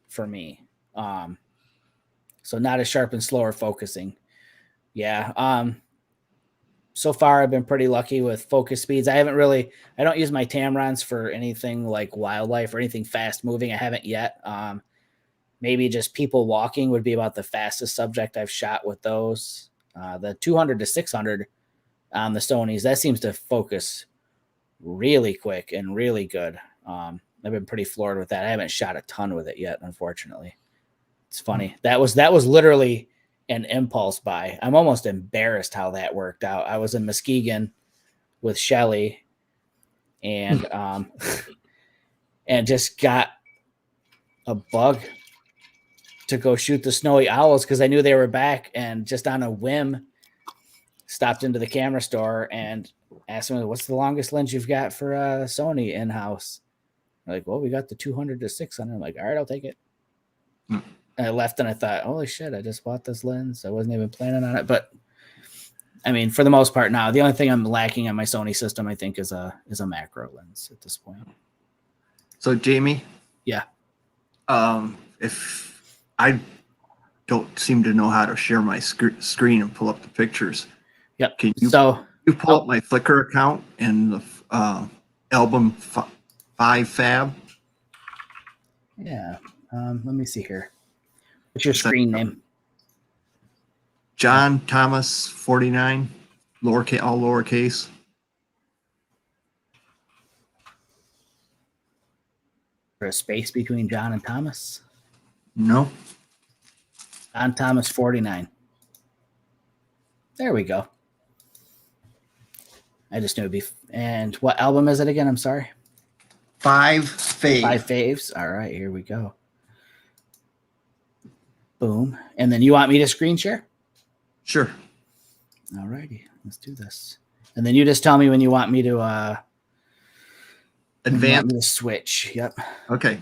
for me. So not as sharp and slower focusing. Yeah. So far I've been pretty lucky with focus speeds. I don't use my Tamrons for anything like wildlife or anything fast moving. I haven't yet. maybe just people walking would be about the fastest subject I've shot with those. The 200 to 600 on the Sonys, that seems to focus really quick and really good. I've been pretty floored with that. I haven't shot a ton with it yet, unfortunately. It's funny. That was literally an impulse buy. I'm almost embarrassed how that worked out. I was in Muskegon with Shelly and and just got a bug to go shoot the snowy owls because I knew they were back, and just on a whim stopped into the camera store and asked them, what's the longest lens you've got for Sony in-house? They're like, well, we got the 200 to 600. I'm like, all right, I'll take it. And I left and I thought, holy shit, I just bought this lens. I wasn't even planning on it. But I mean, for the most part now, the only thing I'm lacking on my Sony system, I think, is a macro lens at this point. So Jamie? Yeah. If I don't seem to know how to share my screen and pull up the pictures. Yep. Can you pull up my Flickr account and the album 5 Fab? Yeah. Let me see here. What's your screen name? John Thomas 49, lowercase, all lowercase. For a space between John and Thomas? No. John Thomas 49. There we go. I just knew it'd be. And what album is it again? I'm sorry. 5 Faves. 5 Faves. All right, here we go. Boom. And then you want me to screen share? Sure. All righty. Let's do this. And then you just tell me when you want me to Advance. Switch. Yep. Okay.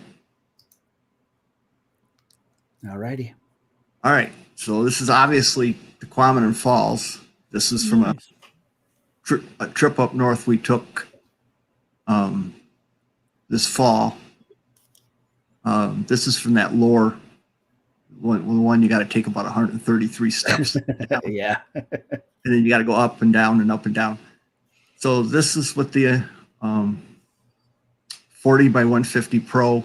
All righty. All right. So this is obviously the Quamanon Falls. This is from a trip up north we took this fall. This is from that lore. One you got to take about 133 steps. Yeah. And then you got to go up and down and up and down. So this is with the 40 by 150 Pro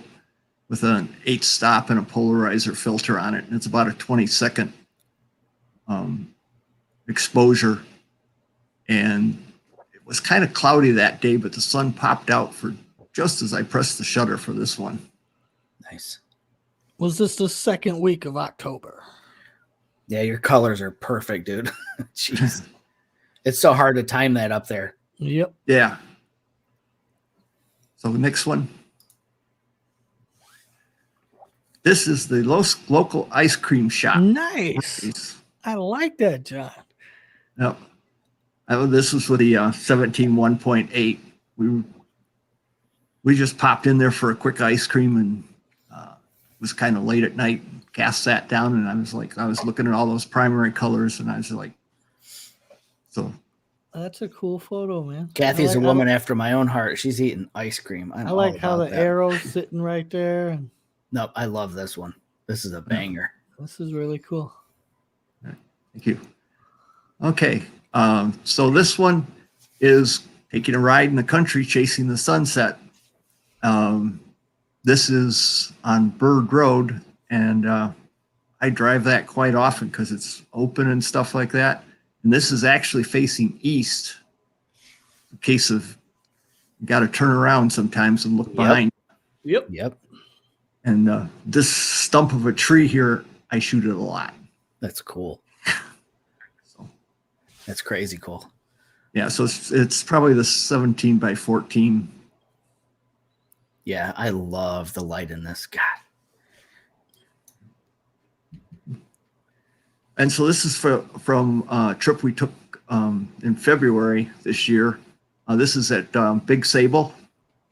with an 8-stop and a polarizer filter on it. And it's about a 20-second exposure. And it was kind of cloudy that day, but the sun popped out for just as I pressed the shutter for this one. Nice. Was this the second week of October? Yeah, your colors are perfect, dude. Jeez. It's so hard to time that up there. Yep. Yeah. So the next one. This is the local ice cream shop. Nice. I like that, John. Yep. This was with the 17 1.8. We just popped in there for a quick ice cream, and it was kind of late at night. Cass sat down, and I was looking at all those primary colors, and I was like, so. That's a cool photo, man. Kathy's a woman after my own heart. She's eating ice cream. I like how the arrow's sitting right there. Nope, I love this one. This is a banger. This is really cool. Thank you. Okay, so this one is taking a ride in the country, chasing the sunset. This is on Bird Road, and I drive that quite often because it's open and stuff like that. And this is actually facing east, in case of you got to turn around sometimes and look behind. Yep. And this stump of a tree here, I shoot it a lot. That's cool. So, that's crazy cool. Yeah, so it's probably the 17 by 14. Yeah, I love the light in this. God. And so this is from a trip we took in February this year. This is at Big Sable.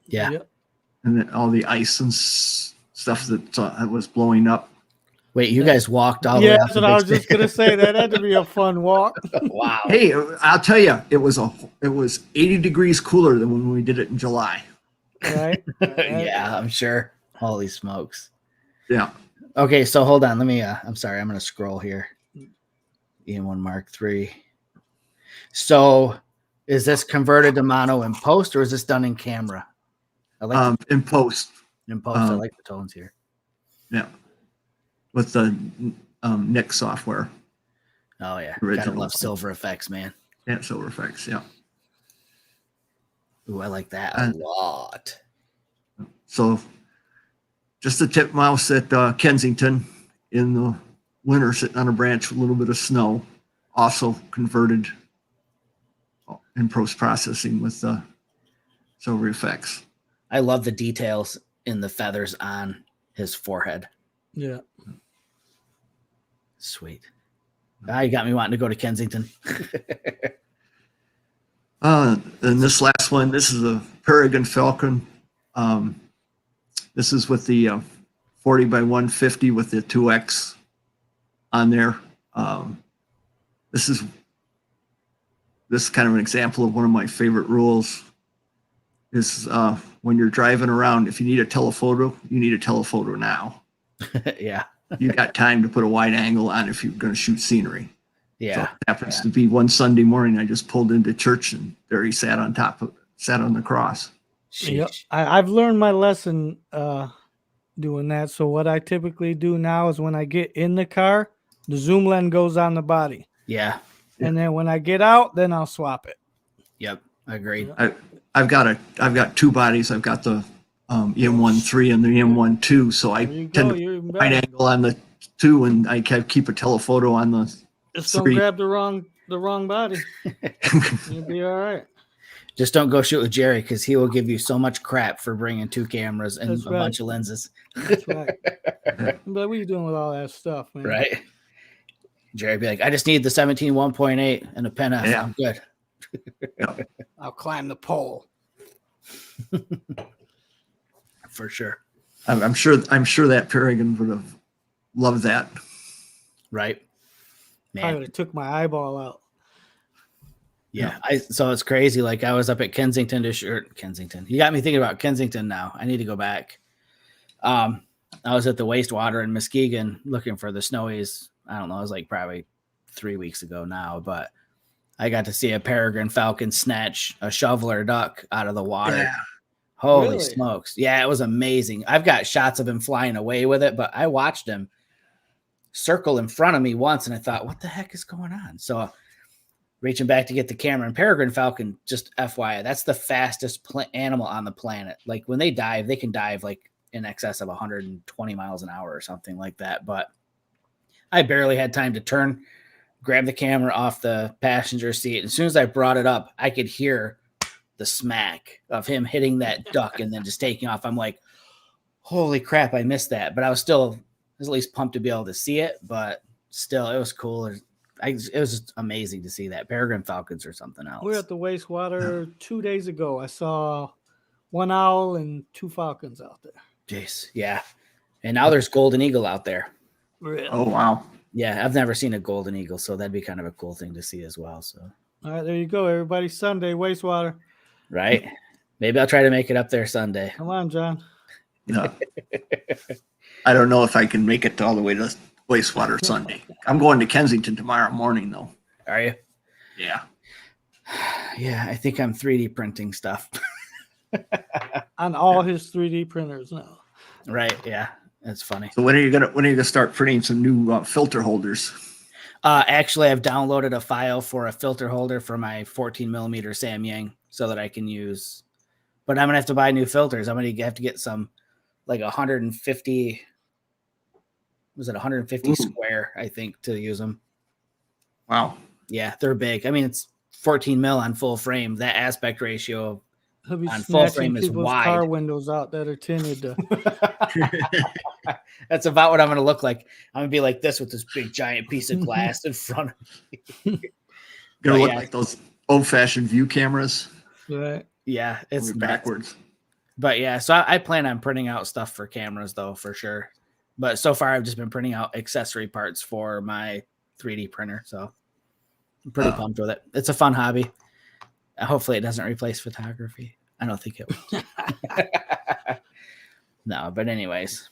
Yeah. Yep. And then all the ice and stuff that was blowing up. Wait, you guys walked all the way Yeah, up that's to what I was Big just going to say. That had to be a fun walk. Wow. Hey, I'll tell you, it was 80 degrees cooler than when we did it in July. Right? Yeah, I'm sure. Holy smokes. Yeah. Okay, so hold on. Let me, I'm sorry. I'm going to scroll here. EM1 Mark III. So is this converted to mono in post, or is this done in camera? I like In post. in post. I like the tones here. Yeah. with the Nick software. Oh yeah, Original. gotta love Silver Effects, man. Yeah, Silver Effects. Yeah. Ooh, I like that a lot. So just a tip mouse at Kensington in the winter, sitting on a branch with a little bit of snow, also converted in post processing with Silver Effects. I love the details in the feathers on his forehead. Yeah. Sweet. You got me wanting to go to Kensington. And this last one, this is a Peregrine Falcon. This is with the 40 by 150 with the 2X on there. This is kind of an example of one of my favorite rules is when you're driving around, if you need a telephoto, you need a telephoto now. Yeah. You got time to put a wide angle on if you're going to shoot scenery. Yeah. So it happens to be one Sunday morning, I just pulled into church and there he sat on the cross. Yep. I've learned my lesson doing that. So what I typically do now is when I get in the car, the zoom lens goes on the body. Yeah. And then when I get out, then I'll swap it. Yep. Agreed. I've got two bodies. I've got the EM1.3 and the EM1.2. So I tend to wide angle on the 2 and I keep a telephoto on the Just 3. don't grab the wrong body. You'll be all right. Just don't go shoot with Jerry because he will give you so much crap for bringing 2 cameras and That's a right. bunch of lenses. That's right. But what are you doing with all that stuff, man? Right. Jerry be like, I just need the 17 1.8 and a pen F. Yeah. I'm good. I'll climb the pole. For sure. I'm sure that Peregrine would have loved that. Right. I Man. would have took my eyeball out. Yeah. So it's crazy. Like I was up at Kensington Kensington. You got me thinking about Kensington now. I need to go back. I was at the wastewater in Muskegon looking for the snowies. I don't know. It was like probably 3 weeks ago now, but I got to see a peregrine falcon snatch a shoveler duck out of the water. Yeah. Holy Really? smokes. Yeah, it was amazing. I've got shots of him flying away with it, but I watched him circle in front of me once and I thought, what the heck is going on? So reaching back to get the camera, and peregrine falcon, just FYI, that's the fastest animal on the planet. Like when they dive, they can dive like in excess of 120 miles an hour or something like that. But I barely had time to turn, grab the camera off the passenger seat. And as soon as I brought it up, I could hear the smack of him hitting that duck and then just taking off. I'm like, holy crap, I missed that. But I was at least pumped to be able to see it, but still it was cool. It was just amazing to see that. Peregrine falcons or something else. We were at the wastewater 2 days ago. I saw one owl and 2 falcons out there. Jeez. Yeah. And now there's golden eagle out there. Really? Oh, wow. Yeah. I've never seen a golden eagle, so that'd be kind of a cool thing to see as well. So, All right, there you go, everybody. Sunday, wastewater. right. Maybe I'll try to make it up there Sunday. Come on, John. No. I don't know if I can make it all the way to wastewater Sunday. I'm going to Kensington tomorrow morning, though. Are you? Yeah. Yeah. I think I'm 3D printing stuff. On all his 3D printers now. Right. Yeah. That's funny. So when are you gonna start printing some new filter holders? Actually, I've downloaded a file for a filter holder for my 14 millimeter Samyang so that I can use, but I'm going to have to buy new filters. I'm going to have to get some like 150, was it 150 Ooh. square, I think, to use them. Wow. Yeah, they're big. I mean, it's 14 mil on full frame. That aspect ratio He'll be on full snatching frame is people's wide. car windows out that are tinted. That's about what I'm going to look like. I'm going to be like this with this big giant piece of glass in front of me. Gonna look yeah. like those old-fashioned view cameras. Right. Yeah, it's nuts. backwards. But yeah, so I plan on printing out stuff for cameras though, for sure. But so far I've just been printing out accessory parts for my 3D printer. So I'm pretty pumped with it. It's a fun hobby. Hopefully it doesn't replace photography. I don't think it will. No, but anyways.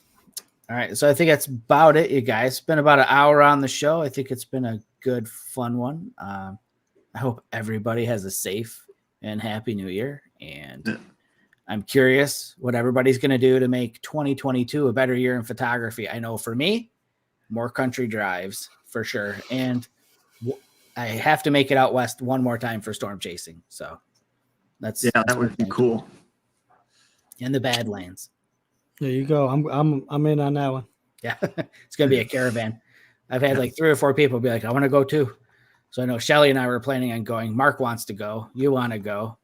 All right. So I think that's about it, you guys. It's been about an hour on the show. I think it's been a good, fun one. I hope everybody has a safe and happy new year. And I'm curious what everybody's going to do to make 2022 a better year in photography. I know for me, more country drives for sure. And I have to make it out west one more time for storm chasing. So that's that would be cool. In the Badlands. There you go. I'm in on that one. Yeah, it's gonna be a caravan. I've had like 3 or 4 people be like, I want to go too. So I know Shelly and I were planning on going. Mark wants to go. You want to go.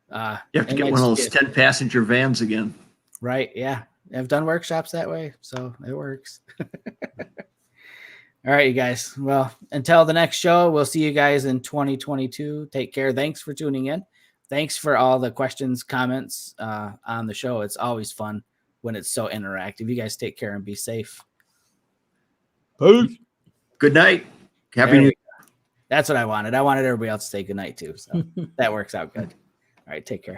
You have to get one of those 10-passenger vans again. Right. Yeah. I've done workshops that way, so it works. All right, you guys. Well, until the next show, we'll see you guys in 2022. Take care. Thanks for tuning in. Thanks for all the questions, comments on the show. It's always fun when it's so interactive. You guys take care and be safe. Peace. Good night. Happy New Year. That's what I wanted. I wanted everybody else to say good night too. So that works out good. All right. Take care.